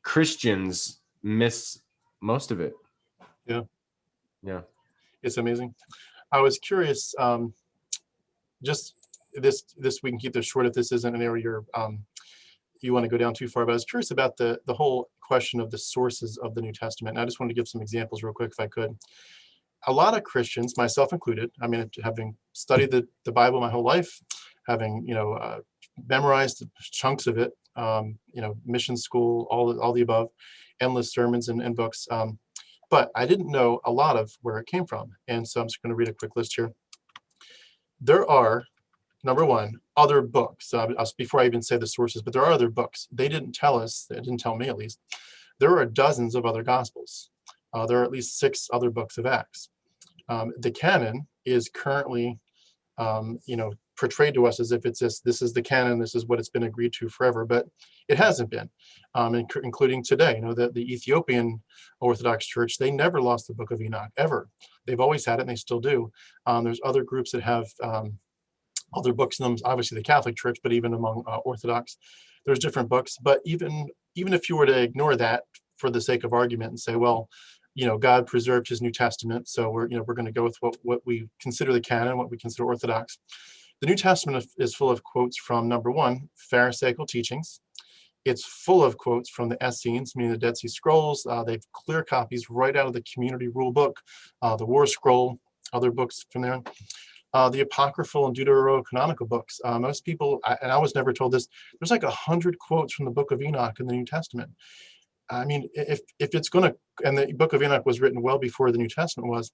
Christians miss most of it. Yeah. Yeah. It's amazing. I was curious, just this we can keep this short if this isn't an area you want to go down too far, but I was curious about the whole question of the sources of the New Testament. And I just wanted to give some examples real quick if I could. A lot of Christians, myself included, I mean, having studied the Bible my whole life, having memorized chunks of it, mission school, all the above, endless sermons and books, but I didn't know a lot of where it came from. And so I'm just going to read a quick list here. There are, number one, other books. Before I even say the sources, but there are other books. They didn't tell us, they didn't tell me at least, there are dozens of other gospels. There are at least 6 other books of Acts. The canon is currently, portrayed to us as if it's this is the canon, this is what it's been agreed to forever, but it hasn't been, including today. The Ethiopian Orthodox Church, they never lost the Book of Enoch, ever. They've always had it, and they still do. There's other groups that have other books in them, obviously the Catholic Church, but even among Orthodox, there's different books. But even if you were to ignore that for the sake of argument and say, well, God preserved his New Testament, so we're going to go with what we consider the canon, what we consider Orthodox. The New Testament is full of quotes from, number one, Pharisaical teachings. It's full of quotes from the Essenes, meaning the Dead Sea Scrolls. They've clear copies right out of the Community Rule Book, the War Scroll, other books from there. The Apocryphal and Deuterocanonical books. Most people, and I was never told this, there's like 100 quotes from the Book of Enoch in the New Testament. I mean, if it's going to, and the Book of Enoch was written well before the New Testament was,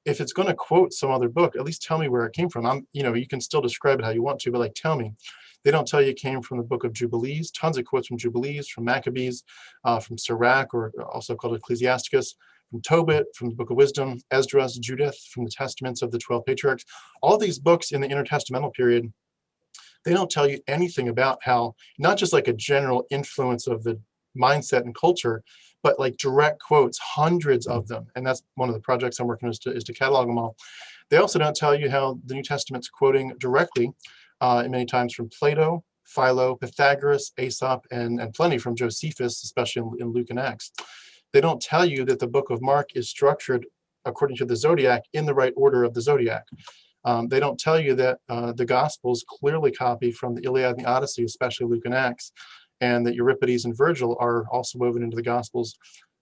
if it's going to quote some other book, at least tell me where it came from. You can still describe it how you want to, but like, tell me. They don't tell you it came from the book of Jubilees, tons of quotes from Jubilees, from Maccabees, from Sirach, or also called Ecclesiasticus, from Tobit, from the book of Wisdom, Esdras, Judith, from the testaments of the 12 patriarchs. All these books in the intertestamental period, they don't tell you anything about how, not just like a general influence of the mindset and culture, but like direct quotes, hundreds of them. And that's one of the projects I'm working on, is to catalog them all. They also don't tell you how the New Testament's quoting directly, many times from Plato, Philo, Pythagoras, Aesop, and plenty from Josephus, especially in Luke and Acts. They don't tell you that the book of Mark is structured according to the zodiac, in the right order of the zodiac. They don't tell you that the Gospels clearly copy from the Iliad and the Odyssey, especially Luke and Acts, and that Euripides and Virgil are also woven into the Gospels.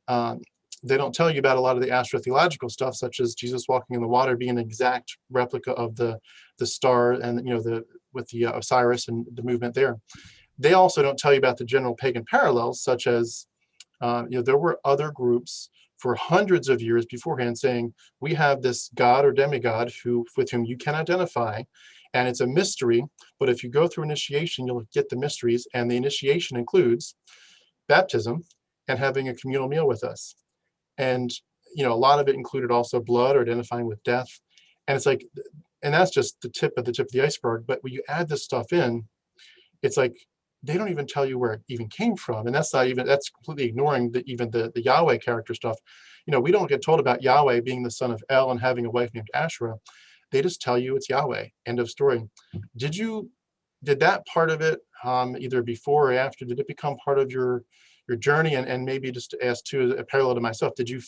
They don't tell you about a lot of the astrotheological stuff, such as Jesus walking in the water being an exact replica of the star, and with the Osiris and the movement there. They also don't tell you about the general pagan parallels, such as there were other groups for hundreds of years beforehand saying, we have this god or demigod with whom you can identify, and it's a mystery, but if you go through initiation, you'll get the mysteries, and the initiation includes baptism and having a communal meal with us. And a lot of it included also blood, or identifying with death. And it's like, and that's just the tip of the iceberg. But when you add this stuff in, it's like, they don't even tell you where it even came from. And that's completely ignoring the Yahweh character stuff. We don't get told about Yahweh being the son of El and having a wife named Asherah. They just tell you it's Yahweh, end of story. Did that part of it, either before or after, did it become part of your journey? And maybe just to ask too, a parallel to myself, did you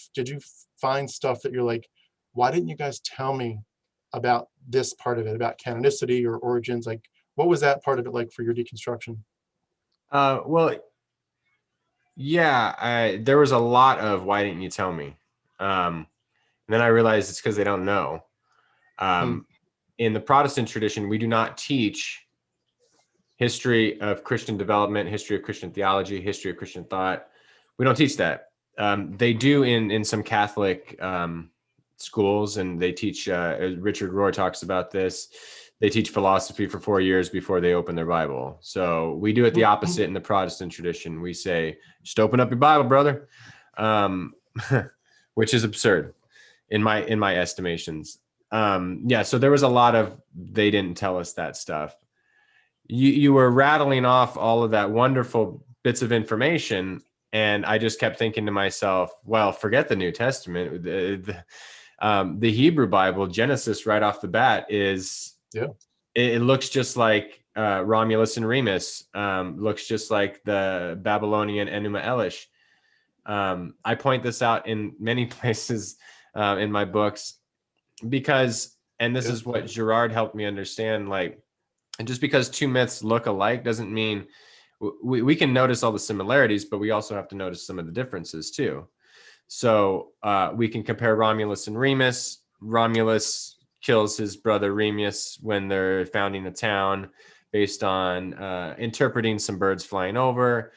find stuff that you're like, why didn't you guys tell me about this part of it, about canonicity or origins? Like, what was that part of it like for your deconstruction? Well, yeah, there was a lot of, why didn't you tell me? And then I realized it's because they don't know. In the Protestant tradition, we do not teach history of Christian development, history of Christian theology, history of Christian thought. We don't teach that. They do in some Catholic schools, and they teach, Richard Rohr talks about this, they teach philosophy for 4 years before they open their Bible. So we do it the opposite in the Protestant tradition. We say, just open up your Bible, brother, which is absurd in my estimations. So there was a lot of, they didn't tell us that stuff. You were rattling off all of that wonderful bits of information, and I just kept thinking to myself, well, forget the New Testament. The Hebrew Bible, Genesis, right off the bat, is, it looks just like Romulus and Remus, looks just like the Babylonian Enuma Elish. I point this out in many places in my books, because, and this is what Girard helped me understand, like, and just because two myths look alike doesn't mean we can notice all the similarities, but we also have to notice some of the differences too. So we can compare Romulus and Remus. Romulus kills his brother Remus when they're founding a town based on interpreting some birds flying over.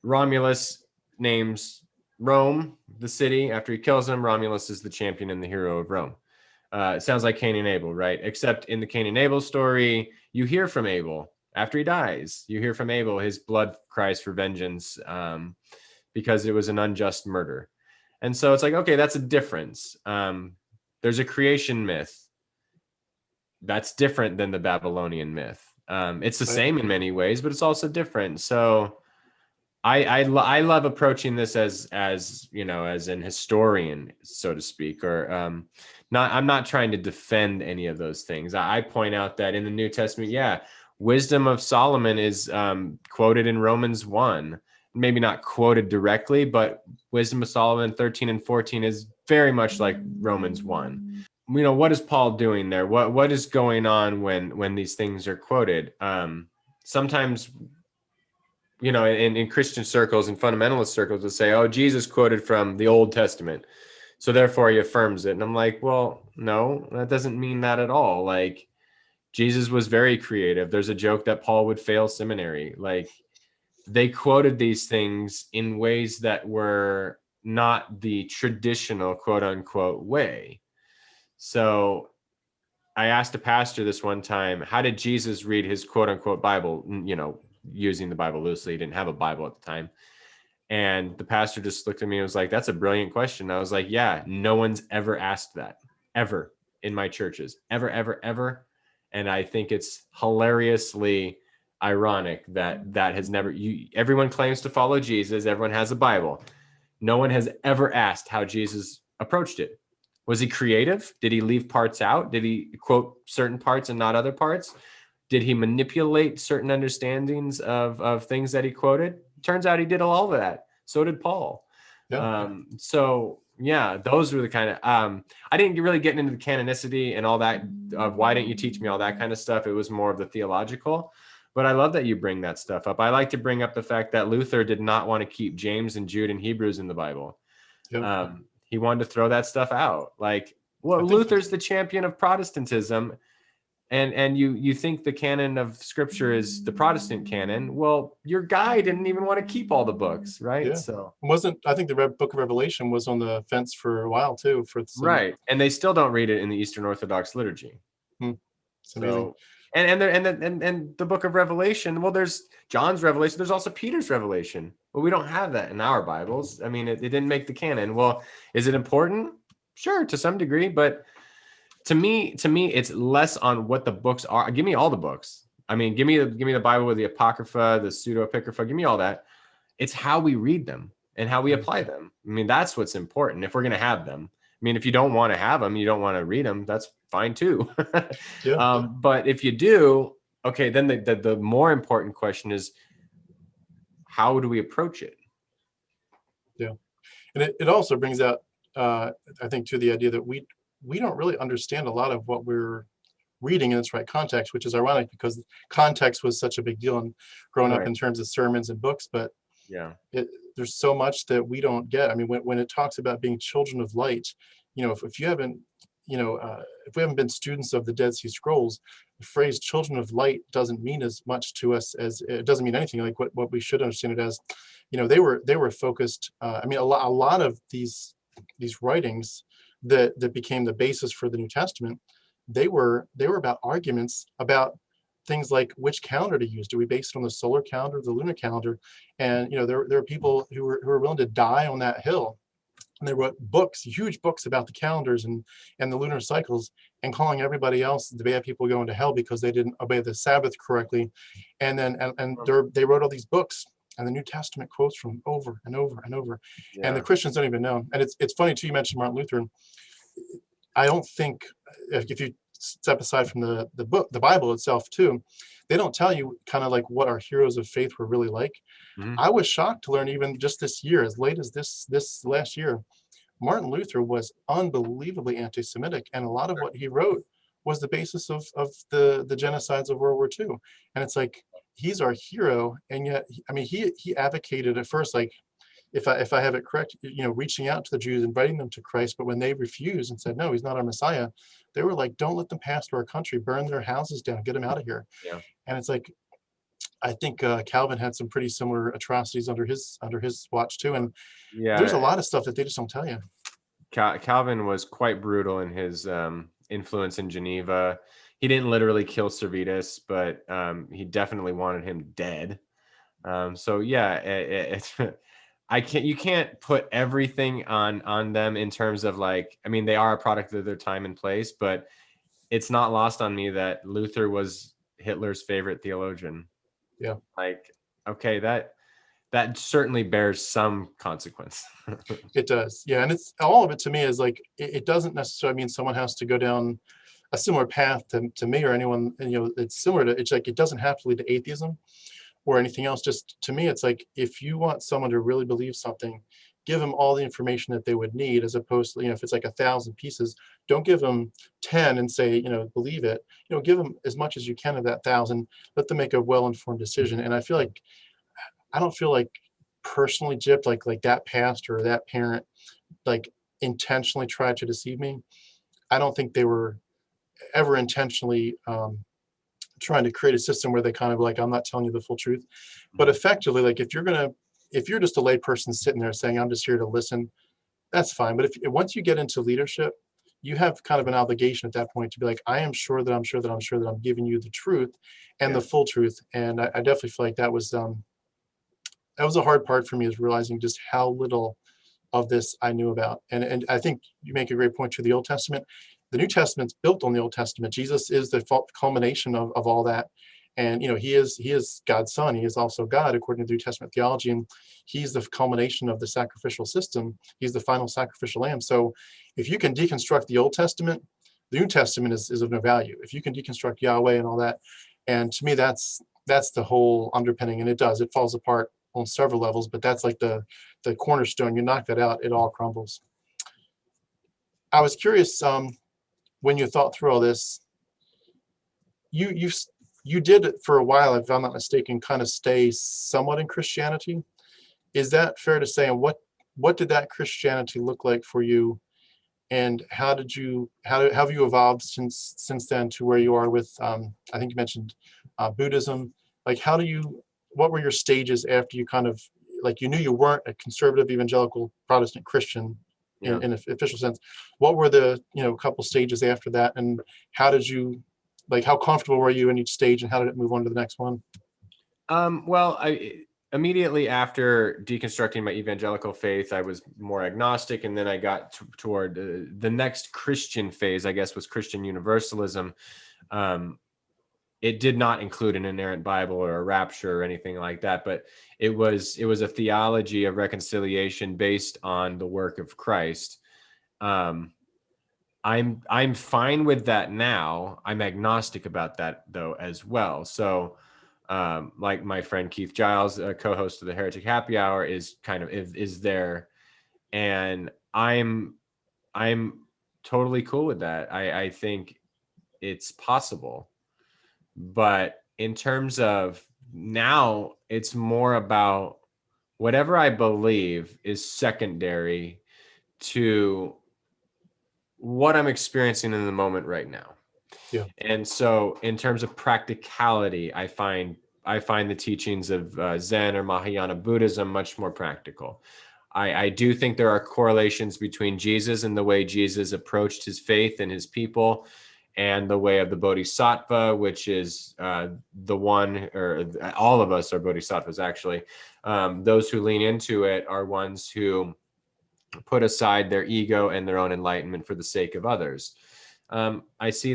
Romulus names Rome the city after he kills him. Romulus is the champion and the hero of Rome. It sounds like Cain and Abel, right? Except in the Cain and Abel story, you hear from Abel after he dies. You hear from Abel, his blood cries for vengeance because it was an unjust murder. And so it's like, okay, that's a difference. There's a creation myth that's different than the Babylonian myth. It's the same in many ways, but it's also different. So I love approaching this as an historian, so to speak, or I'm not trying to defend any of those things. I point out that in the New Testament, wisdom of Solomon is quoted in Romans 1. Maybe not quoted directly, but wisdom of Solomon 13 and 14 is very much like Romans 1. What is Paul doing there? What is going on when these things are quoted? Sometimes, in Christian circles and fundamentalist circles, will say, oh, Jesus quoted from the Old Testament, so therefore he affirms it. And I'm like, well, no, that doesn't mean that at all. Like, Jesus was very creative. There's a joke that Paul would fail seminary. Like, they quoted these things in ways that were not the traditional quote unquote way. So I asked a pastor this one time, how did Jesus read his quote unquote Bible? You know, using the Bible loosely. He didn't have a Bible at the time. And the pastor just looked at me and was like, that's a brilliant question. I was like, yeah, no one's ever asked that, ever, in my churches, ever, ever, ever. And I think it's hilariously ironic that that has never, everyone claims to follow Jesus. Everyone has a Bible. No one has ever asked how Jesus approached it. Was he creative? Did he leave parts out? Did he quote certain parts and not other parts? Did he manipulate certain understandings of things that he quoted? Turns out he did all of that. So did Paul. Yeah. So yeah, those were the kind of, I didn't really get into the canonicity and all that of why didn't you teach me all that kind of stuff. It was more of the theological, but I love that you bring that stuff up. I like to bring up the fact that Luther did not want to keep James and Jude and Hebrews in the Bible. Yeah. He wanted to throw that stuff out. Like, well, Luther's the champion of Protestantism. And you think the canon of scripture is the Protestant canon. Well, your guy didn't even want to keep all the books, right? Yeah. So I think the book of Revelation was on the fence for a while too. Right. And they still don't read it in the Eastern Orthodox liturgy. It's amazing. And the book of Revelation, well, there's John's Revelation, there's also Peter's Revelation. Well, we don't have that in our Bibles. I mean, it didn't make the canon. Well, is it important? Sure, to some degree, but to me, it's less on what the books are. Give me all the books. I mean, give me the Bible with the Apocrypha, the pseudo-Apocrypha, give me all that. It's how we read them and how we apply them. I mean, that's what's important if we're going to have them. I mean, if you don't want to have them, you don't want to read them, that's fine too. But if you do, okay, then the more important question is, how do we approach it? Yeah. And it also brings out, I think, to the idea that we don't really understand a lot of what we're reading in its right context, which is ironic because context was such a big deal in growing up in terms of sermons and books. But yeah, there's so much that we don't get. I mean, when it talks about being children of light, you know, if you haven't, if we haven't been students of the Dead Sea Scrolls, the phrase "children of light" doesn't mean as much to us as it doesn't mean anything like what we should understand it as. You know, they were focused. I mean, a lot of these writings that became the basis for the New Testament, they were about arguments about things like which calendar to use. Do we base it on the solar calendar or the lunar calendar? And there are people who were willing to die on that hill. And they wrote books, huge books about the calendars and the lunar cycles, and calling everybody else the bad people going to hell because they didn't obey the Sabbath correctly. And then they wrote all these books, and the New Testament quotes from over and over and over. And the Christians don't even know. And it's funny too, you mentioned Martin Luther. I don't think, if you step aside from the book, the Bible itself too, they don't tell you kind of like what our heroes of faith were really like. I was shocked to learn, even just this year, as late as this last year, Martin Luther was unbelievably anti-Semitic, and a lot of what he wrote was the basis of the genocides of World War II. And it's like, he's our hero, and yet, I mean, he advocated at first, like, if I have it correct, reaching out to the Jews, inviting them to Christ, but when they refused and said, no, he's not our Messiah, they were like, don't let them pass through our country, burn their houses down, get them out of here. Yeah. And it's like, I think Calvin had some pretty similar atrocities under his watch too. And there's a lot of stuff that they just don't tell you. Calvin was quite brutal in his influence in Geneva. He didn't literally kill Servetus, but he definitely wanted him dead. So yeah, you can't put everything on them in terms of, like, I mean, they are a product of their time and place, but it's not lost on me that Luther was Hitler's favorite theologian. Yeah. Like, okay, that certainly bears some consequence. It does. Yeah. And it's all of it to me is like, it doesn't necessarily mean someone has to go down a similar path to me or anyone, it's similar to, it's like, it doesn't have to lead to atheism or anything else. Just to me, it's like, if you want someone to really believe something, give them all the information that they would need, as opposed to, if it's like 1,000 pieces, don't give them 10 and say, believe it. Give them as much as you can of that 1,000, let them make a well-informed decision. And I don't feel like personally gypped, like that pastor or that parent, like, intentionally tried to deceive me. I don't think they were ever intentionally trying to create a system where they kind of like, I'm not telling you the full truth. But effectively, like, if you're just a lay person sitting there saying, I'm just here to listen, that's fine. But if once you get into leadership, you have kind of an obligation at that point to be like, I am sure that I'm sure that I'm sure that I'm giving you the truth and the full truth. And I definitely feel like that was a hard part for me, is realizing just how little of this I knew about. And I think you make a great point to the Old Testament. The New Testament's built on the Old Testament. Jesus is the culmination of all that. And, he is God's son. He is also God, according to New Testament theology. And he's the culmination of the sacrificial system. He's the final sacrificial lamb. So if you can deconstruct the Old Testament, the New Testament is of no value. If you can deconstruct Yahweh and all that. And to me, that's the whole underpinning. And it falls apart on several levels, but that's like the cornerstone. You knock that out, it all crumbles. I was curious, when you thought through all this, you did for a while, if I'm not mistaken, kind of stay somewhat in Christianity. Is that fair to say? And what did that Christianity look like for you? And how have you evolved since then to where you are with, I think you mentioned Buddhism. Like, what were your stages after you kind of, like, you knew you weren't a conservative evangelical Protestant Christian in an official sense? What were the couple stages after that, and how did you, like, how comfortable were you in each stage, and how did it move on to the next one? Well, I immediately after deconstructing my evangelical faith, I was more agnostic, and then I got toward the next Christian phase, I guess, was Christian universalism. It did not include an inerrant Bible or a rapture or anything like that, but it was a theology of reconciliation based on the work of Christ. I'm fine with that now. I'm agnostic about that though as well. So, like my friend Keith Giles, a co-host of the Heretic Happy Hour, is there, and I'm totally cool with that. I think it's possible. But in terms of now, it's more about whatever I believe is secondary to what I'm experiencing in the moment right now. Yeah. And so in terms of practicality, I find the teachings of Zen or Mahayana Buddhism much more practical. I do think there are correlations between Jesus and the way Jesus approached his faith and his people, and the way of the Bodhisattva, which is the one, or all of us are Bodhisattvas, actually. Those who lean into it are ones who put aside their ego and their own enlightenment for the sake of others. I see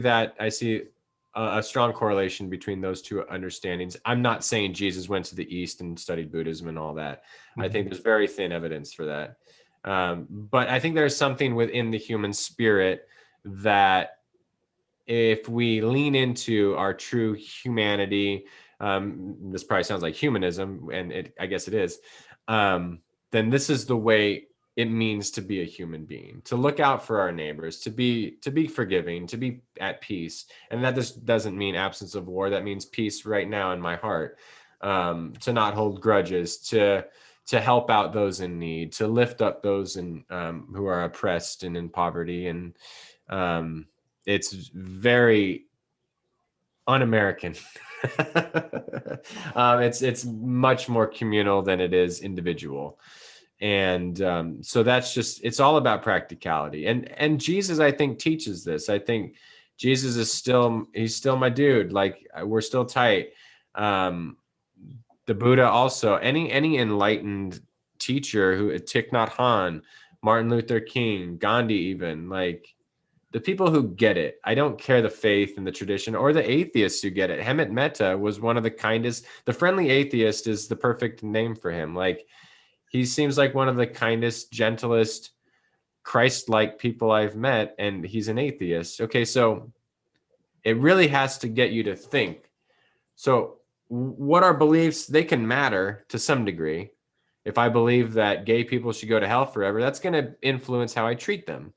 a strong correlation between those two understandings. I'm not saying Jesus went to the East and studied Buddhism and all that. Mm-hmm. I think there's very thin evidence for that. But I think there's something within the human spirit that, if we lean into our true humanity, this probably sounds like humanism, and I guess it is, then this is the way it means to be a human being, to look out for our neighbors, to be forgiving, to be at peace. And that just doesn't mean absence of war. That means peace right now in my heart, to not hold grudges, to help out those in need, to lift up those who are oppressed and in poverty. And it's very un-American. It's much more communal than it is individual. And so it's all about practicality. And Jesus, I think, teaches this. I think Jesus is he's still my dude. Like, we're still tight. The Buddha also, any enlightened teacher, who Thich Nhat Hanh, Martin Luther King, Gandhi, even, like, the people who get it. I don't care the faith and the tradition, or the atheists who get it. Hemet Mehta was one of the kindest. The friendly atheist is the perfect name for him. Like, he seems like one of the kindest, gentlest, Christ-like people I've met, and he's an atheist. Okay, so it really has to get you to think. So what are beliefs? They can matter to some degree. If I believe that gay people should go to hell forever, that's going to influence how I treat them.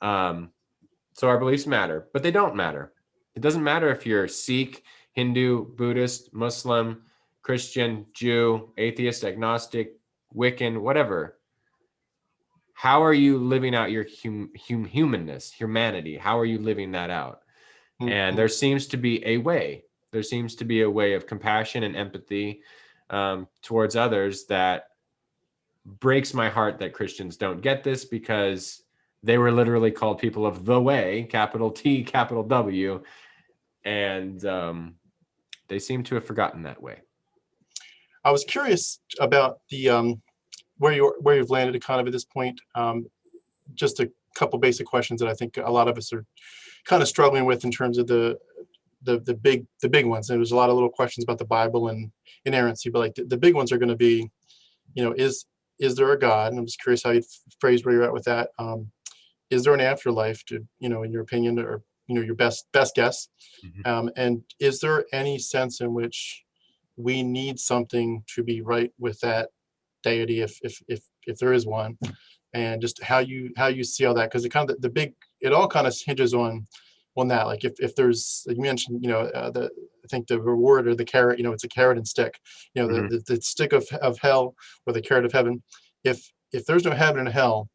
So our beliefs matter, but they don't matter. It doesn't matter if you're Sikh, Hindu, Buddhist, Muslim, Christian, Jew, atheist, agnostic, Wiccan, whatever. How are you living out your humanness, humanity? How are you living that out? Mm-hmm. And there seems to be a way. There seems to be a way of compassion and empathy towards others that breaks my heart that Christians don't get this, because they were literally called people of the way, capital T, capital W, and they seem to have forgotten that way. I was curious about the where you've landed kind of at this point. Just a couple basic questions that I think a lot of us are kind of struggling with in terms of the big ones. There's a lot of little questions about the Bible and inerrancy, but like the big ones are going to be, is there a God? And I'm just curious how you phrase where you're at with that. Is there an afterlife? In your opinion, or your best guess? And is there any sense in which we need something to be right with that deity, if there is one? And just how you see all that, because it all kind of hinges on that. Like if there's, like you mentioned, I think the reward or the carrot, it's a carrot and stick, the stick of hell or the carrot of heaven. If there's no heaven and hell,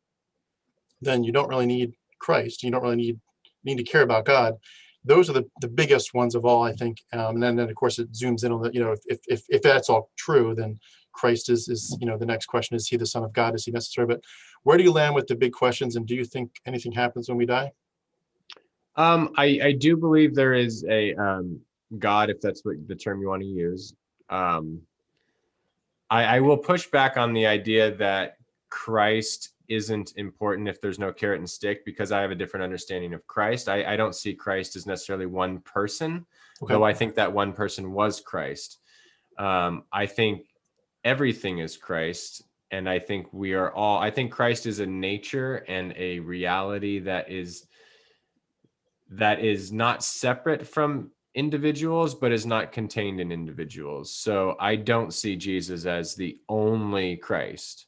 then you don't really need Christ. You don't really need to care about God. Those are the biggest ones of all, I think. And then of course it zooms in on that. If that's all true, then Christ is the next question: is he the Son of God? Is he necessary? But where do you land with the big questions? And do you think anything happens when we die? I do believe there is a God, if that's what the term you want to use. I will push back on the idea that Christ isn't important if there's no carrot and stick, because I have a different understanding of Christ. I don't see Christ as necessarily one person, though I think that one person was Christ. I think everything is Christ, and I think I think Christ is a nature and a reality that is not separate from individuals, but is not contained in individuals. So I don't see Jesus as the only Christ.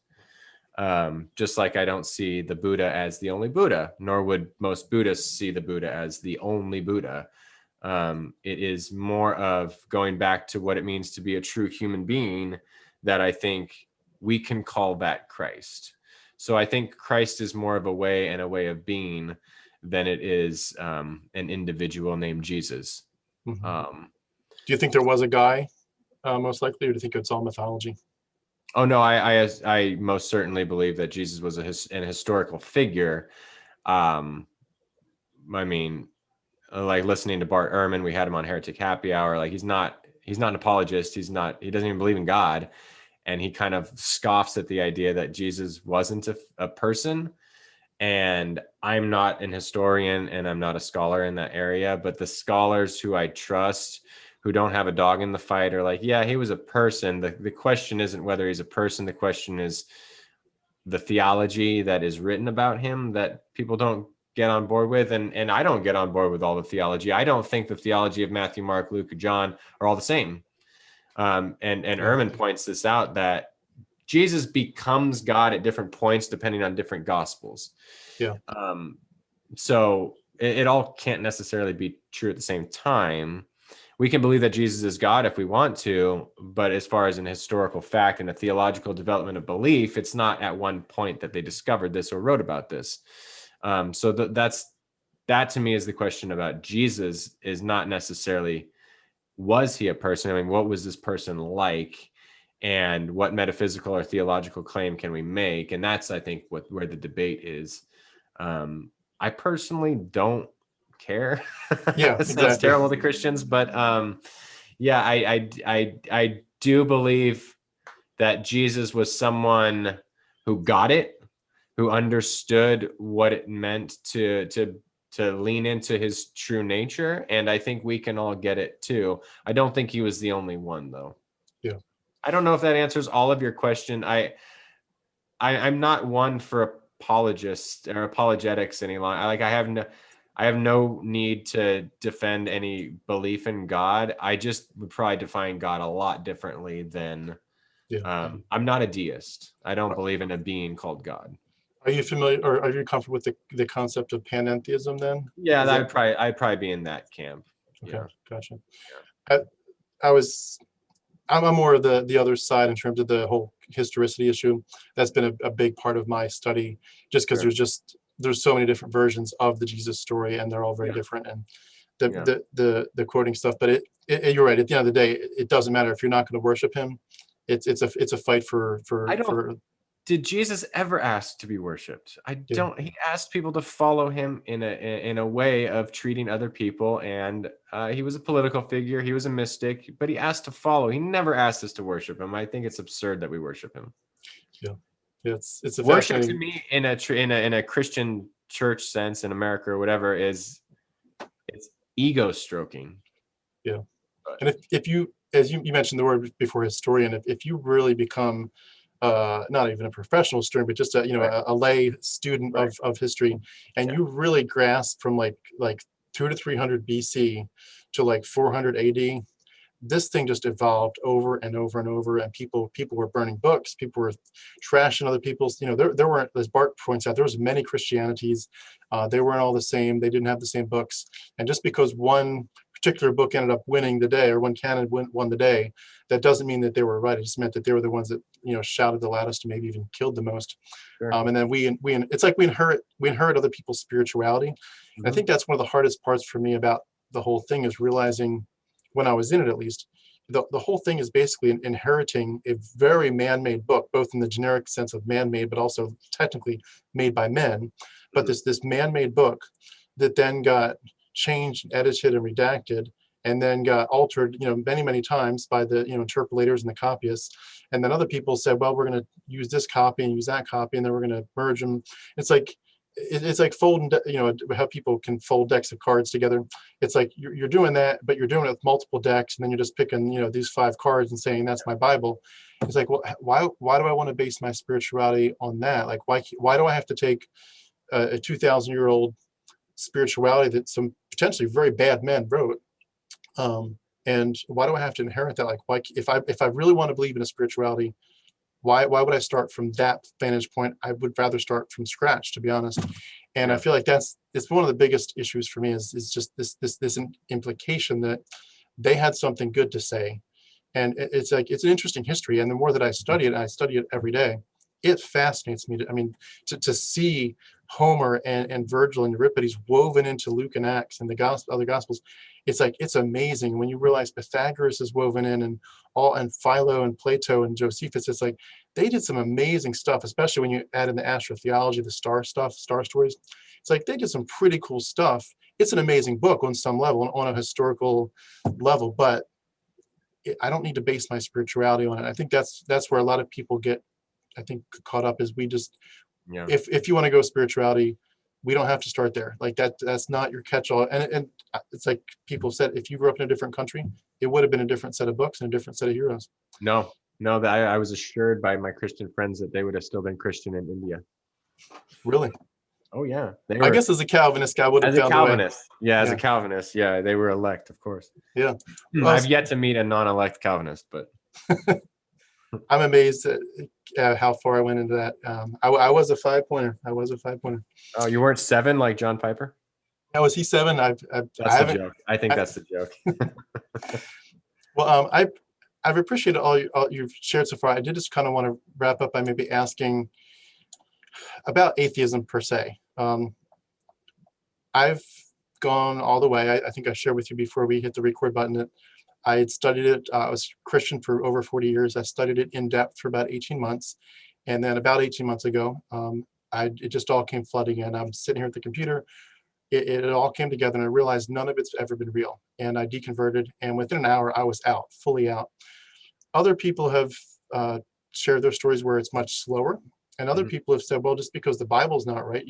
Just like I don't see the Buddha as the only Buddha, nor would most Buddhists see the Buddha as the only Buddha. It is more of going back to what it means to be a true human being that I think we can call that Christ. So I think Christ is more of a way and a way of being than it is an individual named Jesus. Do you think there was a guy, most likely, or do you think it's all mythology? Oh no, I most certainly believe that Jesus was an historical figure. I mean, like listening to Bart Ehrman, we had him on Heretic Happy Hour. Like he's not an apologist. He doesn't even believe in God, and he kind of scoffs at the idea that Jesus wasn't a person. And I'm not an historian and I'm not a scholar in that area, but the scholars who I trust, who don't have a dog in the fight, are like, yeah, he was a person. The question isn't whether he's a person. The question is the theology that is written about him that people don't get on board with. And I don't get on board with all the theology. I don't think the theology of Matthew, Mark, Luke, or John are all the same. And Ehrman points this out, that Jesus becomes God at different points depending on different gospels. Yeah. So it all can't necessarily be true at the same time. We can believe that Jesus is God if we want to, but as far as an historical fact and a theological development of belief, it's not at one point that they discovered this or wrote about this. So that to me is the question about Jesus, is not necessarily, was he a person? I mean, what was this person like? And what metaphysical or theological claim can we make? And that's, I think, where the debate is. I personally don't care. Yeah, It sounds exactly. terrible to Christians, but yeah, I do believe that Jesus was someone who got it, who understood what it meant to lean into his true nature, and I think we can all get it too. I don't think he was the only one, though. Yeah. I don't know if that answers all of your question. I'm not one for apologists or apologetics any longer. I have no need to defend any belief in God. I just would probably define God a lot differently than I'm not a deist. I don't believe in a being called God. Are you familiar, or are you comfortable with the concept of panentheism then? Yeah, I'd probably be in that camp. Okay, Yeah. gotcha. I'm more of the other side in terms of the whole historicity issue. That's been a big part of my study, just because there's so many different versions of the Jesus story, and they're all very different. And the quoting stuff, but you're right. At the end of the day, it doesn't matter if you're not going to worship him. It's a fight for did Jesus ever ask to be worshipped? I Yeah. don't. He asked people to follow him in a way of treating other people, and he was a political figure. He was a mystic, but he asked to follow. He never asked us to worship him. I think it's absurd that we worship him. Yeah. It's a Worship to fascinating. me in a Christian church sense in America or whatever it's ego stroking. Yeah. And if you, as you mentioned the word before, historian, if you really become not even a professional historian, but just a lay student of history, and you really grasp from like 200 to 300 BC to like 400 AD, this thing just evolved over and over and over, and people were burning books, people were trashing other people's, there weren't, as Bart points out, there was many Christianities. They weren't all the same, they didn't have the same books, and just because one particular book ended up winning the day, or one canon won the day, that doesn't mean that they were right. It just meant that they were the ones that shouted the loudest and maybe even killed the most. Sure. And then we it's like we inherit other people's spirituality. And I think that's one of the hardest parts for me about the whole thing, is realizing, when I was in it at least, the whole thing is basically inheriting a very man-made book, both in the generic sense of man-made, but also technically made by men. But this man-made book that then got changed, edited, and redacted, and then got altered, many times by the interpolators and the copyists. And then other people said, well, we're going to use this copy and use that copy, and then we're going to merge them. It's like folding, how people can fold decks of cards together. It's like you're doing that, but you're doing it with multiple decks, and then you're just picking, these 5 cards and saying that's my Bible. It's like, well, why do I want to base my spirituality on that? Like, why do I have to take a 2,000-year-old spirituality that some potentially very bad men wrote? And why do I have to inherit that? Like, why, if I really want to believe in a spirituality, why would I start from that vantage point? I would rather start from scratch, to be honest. And I feel like it's one of the biggest issues for me, is just this implication that they had something good to say. And it's an interesting history. And the more that I study it, and I study it every day, it fascinates me. To see Homer and Virgil and Euripides woven into Luke and Acts and the other gospels, it's amazing when you realize Pythagoras is woven in, and Philo and Plato and Josephus. It's like they did some amazing stuff, especially when you add in the astrotheology, the star stories. It's like they did some pretty cool stuff. It's an amazing book on some level, on a historical level, but I don't need to base my spirituality on it. I think that's where a lot of people get, I think, caught up, is we just, if you want to go spirituality, we don't have to start there. Like that's not your catch-all. And it's like people said, if you grew up in a different country, it would have been a different set of books and a different set of heroes. No, that I was assured by my Christian friends that they would have still been Christian in India. Really? Oh yeah. I guess as a Calvinist, I would have found a way. As a Calvinist, they were elect, of course. Yeah. I've yet to meet a non-elect Calvinist, but I'm amazed at how far I went into that. I was a 5-pointer. Oh, you weren't 7 like John Piper? Now, was he 7? That's the joke. I think that's the joke. Well, I've appreciated all you've shared so far. I did just kind of want to wrap up by maybe asking about atheism per se. I've gone all the way. I think I shared with you before we hit the record button that I had studied it. I was Christian for over 40 years. I studied it in depth for about 18 months. And then about 18 months ago, it just all came flooding in. I'm sitting here at the computer. It all came together, and I realized none of it's ever been real. And I deconverted, and within an hour, I was out, fully out. Other people have shared their stories where it's much slower. And other people have said, well, just because the Bible's not right,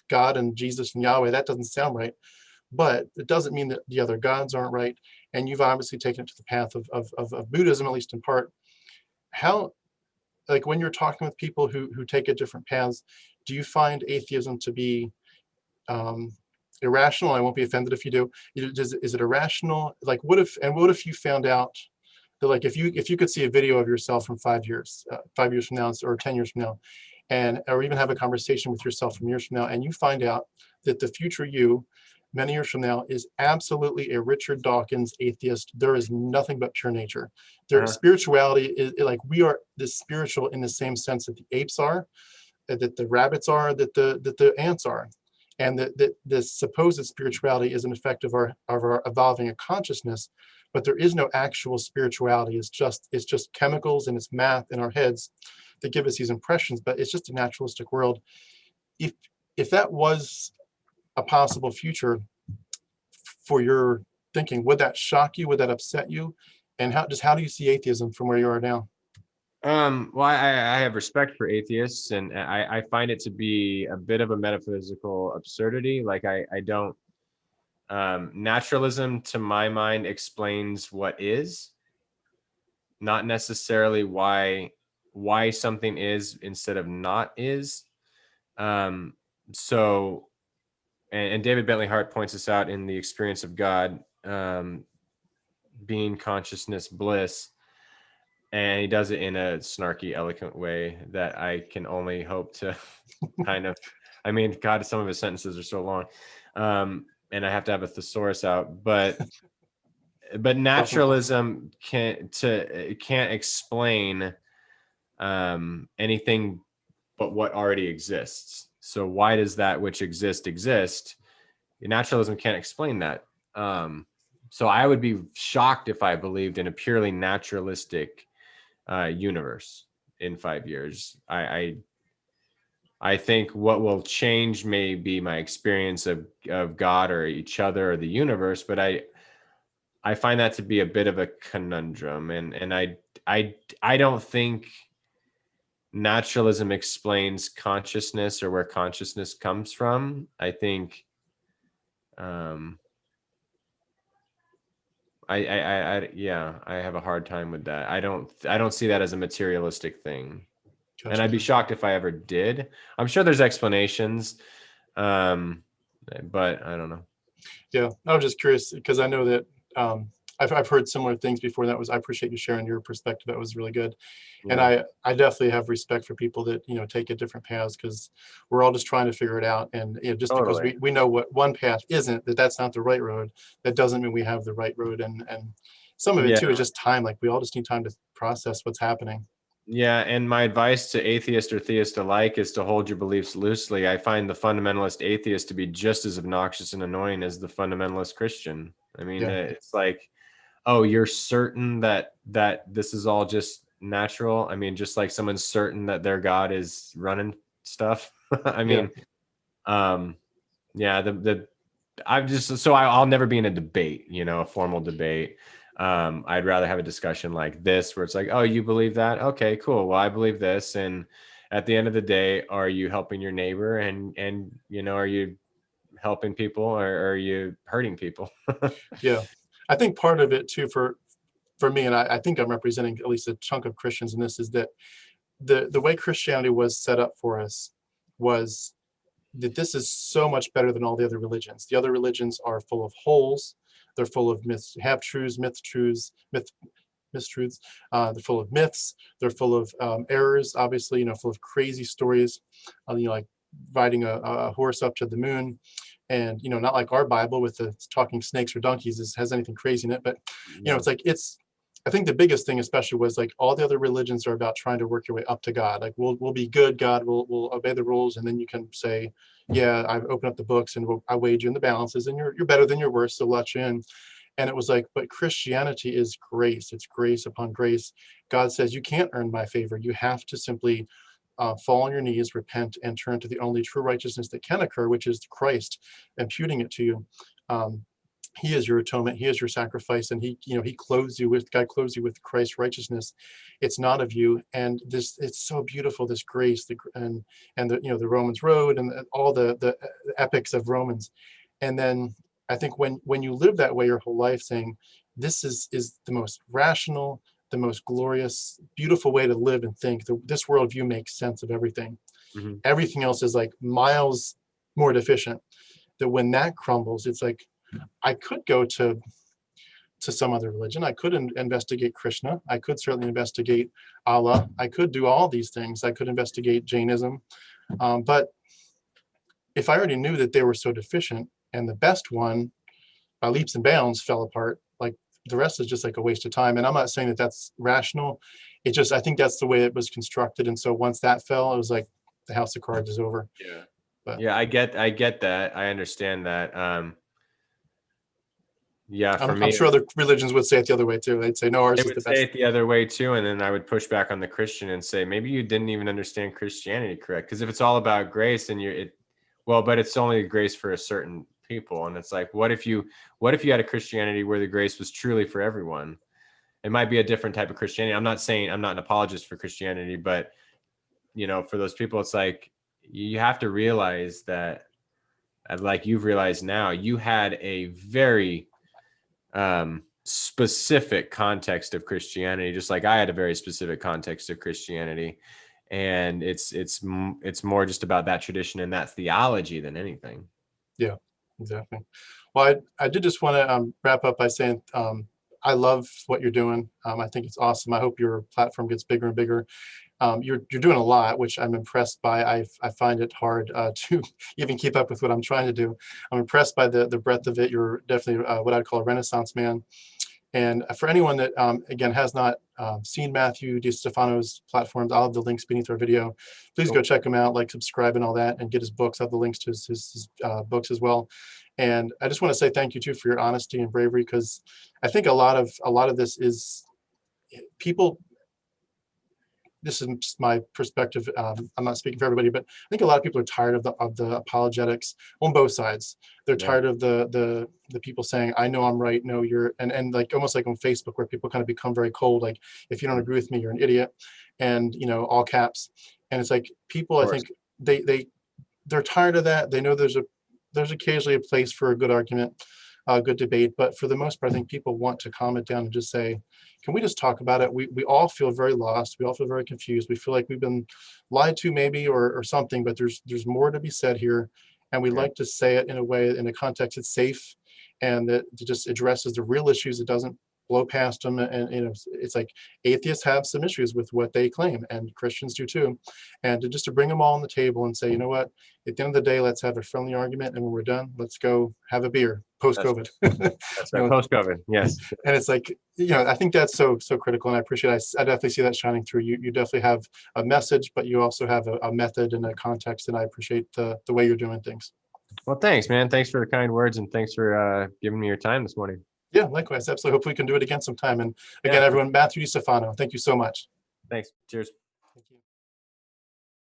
God and Jesus and Yahweh, that doesn't sound right. But it doesn't mean that the other gods aren't right. And you've obviously taken it to the path of Buddhism, at least in part. How, like, when you're talking with people who take a different paths, do you find atheism to be irrational? I won't be offended if you do. Is it irrational? Like, what if you found out that, like, if you could see a video of yourself from 5 years from now, or 10 years from now, or even have a conversation with yourself from years from now, and you find out that the future you, many years from now, is absolutely a Richard Dawkins atheist. There is nothing but pure nature. Spirituality is like, we are this spiritual in the same sense that the apes are, that the rabbits are, that the ants are, and that the supposed spirituality is an effect of our evolving a consciousness, but there is no actual spirituality. It's just chemicals and it's math in our heads. that give us these impressions, but it's just a naturalistic world. If that was a possible future for your thinking, would that shock you? Would that upset you? And how do you see atheism from where you are now? Well, I have respect for atheists, and I find it to be a bit of a metaphysical absurdity. Like I don't, naturalism to my mind explains what is, not necessarily why something is instead of not is. So, and David Bentley Hart points this out in The Experience of God, being consciousness bliss. And he does it in a snarky, eloquent way that I can only hope to kind of, I mean, God, some of his sentences are so long. And I have to have a thesaurus out, but naturalism can't explain anything but what already exists. So why does that which exist? Naturalism can't explain that. So I would be shocked if I believed in a purely naturalistic universe in 5 years. I think what will change may be my experience of God or each other or the universe, but I find that to be a bit of a conundrum, and I don't think naturalism explains consciousness or where consciousness comes from. I think I have a hard time with that. I don't see that as a materialistic thing. Gotcha. And I'd be shocked if I ever did. I'm sure there's explanations, but I don't know. Yeah, I was just curious because I know that I've heard similar things before. And I appreciate you sharing your perspective. That was really good. Yeah. And I definitely have respect for people that, take a different paths, because we're all just trying to figure it out. And just because we know what one path isn't, that's not the right road, that doesn't mean we have the right road. And some of it too is just time. Like we all just need time to process what's happening. Yeah, and my advice to atheist or theist alike is to hold your beliefs loosely. I find the fundamentalist atheist to be just as obnoxious and annoying as the fundamentalist Christian. I mean, It's like, oh, you're certain that this is all just natural? I mean, just like someone's certain that their God is running stuff. I mean, I'll never be in a debate, a formal debate. I'd rather have a discussion like this where it's like, oh, you believe that? Okay, cool. Well, I believe this. And at the end of the day, are you helping your neighbor? And are you helping people, or are you hurting people? Yeah. I think part of it too, for me, and I think I'm representing at least a chunk of Christians in this, is that the way Christianity was set up for us was that this is so much better than all the other religions. The other religions are full of holes. They're full of myths, half-truths, mistruths. They're full of myths. They're full of errors, obviously, full of crazy stories, like riding a horse up to the moon. And, not like our Bible with the talking snakes or donkeys has anything crazy in it. But, I think the biggest thing especially was like all the other religions are about trying to work your way up to God. Like we'll be good, God, we'll obey the rules. And then you can say, yeah, I've opened up the books and I weighed you in the balances and you're better than your worst, so let you in. And it was like, but Christianity is grace. It's grace upon grace. God says you can't earn my favor. You have to simply fall on your knees, repent, and turn to the only true righteousness that can occur, which is Christ imputing it to you. He is your atonement. He is your sacrifice, and God clothes you with Christ's righteousness. It's not of you, and it's so beautiful. This grace, and the Romans road, and all the epics of Romans, and then I think when you live that way your whole life, saying this is the most rational, the most glorious, beautiful way to live and think. This worldview makes sense of everything. Mm-hmm. Everything else is like miles more deficient. That when that crumbles, it's like, I could go to some other religion. I could investigate Krishna. I could certainly investigate Allah. I could do all these things. I could investigate Jainism. But if I already knew that they were so deficient and the best one by leaps and bounds fell apart, like the rest is just like a waste of time. And I'm not saying that that's rational. I think that's the way it was constructed. And so once that fell, it was like the house of cards is over. Yeah. But yeah, I get that. I understand that. Yeah, for I'm me, sure other religions would say it the other way too. They'd say, no, ours they is would the say best. it the other way too, and then I would push back on the Christian and say, maybe you didn't even understand Christianity correct. Because if it's all about grace, and but it's only grace for a certain people, and it's like, what if you had a Christianity where the grace was truly for everyone? It might be a different type of Christianity. I'm not saying I'm not an apologist for Christianity, but for those people, it's like you have to realize that, like you've realized now, you had a very specific context of Christianity, just like I had a very specific context of Christianity, and it's more just about that tradition and that theology than anything. Yeah, exactly. Well, I did just want to wrap up by saying I love what you're doing. I think it's awesome. I hope your platform gets bigger and bigger. You're doing a lot, which I'm impressed by. I find it hard to even keep up with what I'm trying to do. I'm impressed by the breadth of it. You're definitely what I'd call a Renaissance man. And for anyone that, again, has not seen Matthew Distefano's platforms, I'll have the links beneath our video. Please go check him out, like, subscribe, and all that, and get his books. I'll have the links to his books as well. And I just want to say thank you, too, for your honesty and bravery, because I think a lot of this is people. This is just my perspective. I'm not speaking for everybody, but I think a lot of people are tired of the apologetics on both sides. They're tired of the people saying, "I know I'm right." No, you're, and like almost like on Facebook, where people kind of become very cold. Like, if you don't agree with me, you're an idiot, and all caps. And it's like people, I think they're tired of that. They know there's occasionally a place for a good argument, good debate, but for the most part, I think people want to calm it down and just say, can we just talk about it? We all feel very lost. We all feel very confused. We feel like we've been lied to maybe or something, but there's more to be said here. And we like to say it in a way, in a context that's safe, and that just addresses the real issues. It doesn't blow past them. And it's like atheists have some issues with what they claim, and Christians do too. And to bring them all on the table and say, you know what, at the end of the day, let's have a friendly argument. And when we're done, let's go have a beer post-COVID. That's right. Post-COVID, yes. And it's like, I think that's so critical, and I appreciate it. I definitely see that shining through. You definitely have a message, but you also have a method and a context, and I appreciate the way you're doing things. Well, thanks, man. Thanks for the kind words, and thanks for giving me your time this morning. Yeah, likewise. Absolutely. Hope we can do it again sometime. And again, everyone, Matthew Distefano, thank you so much. Thanks. Cheers.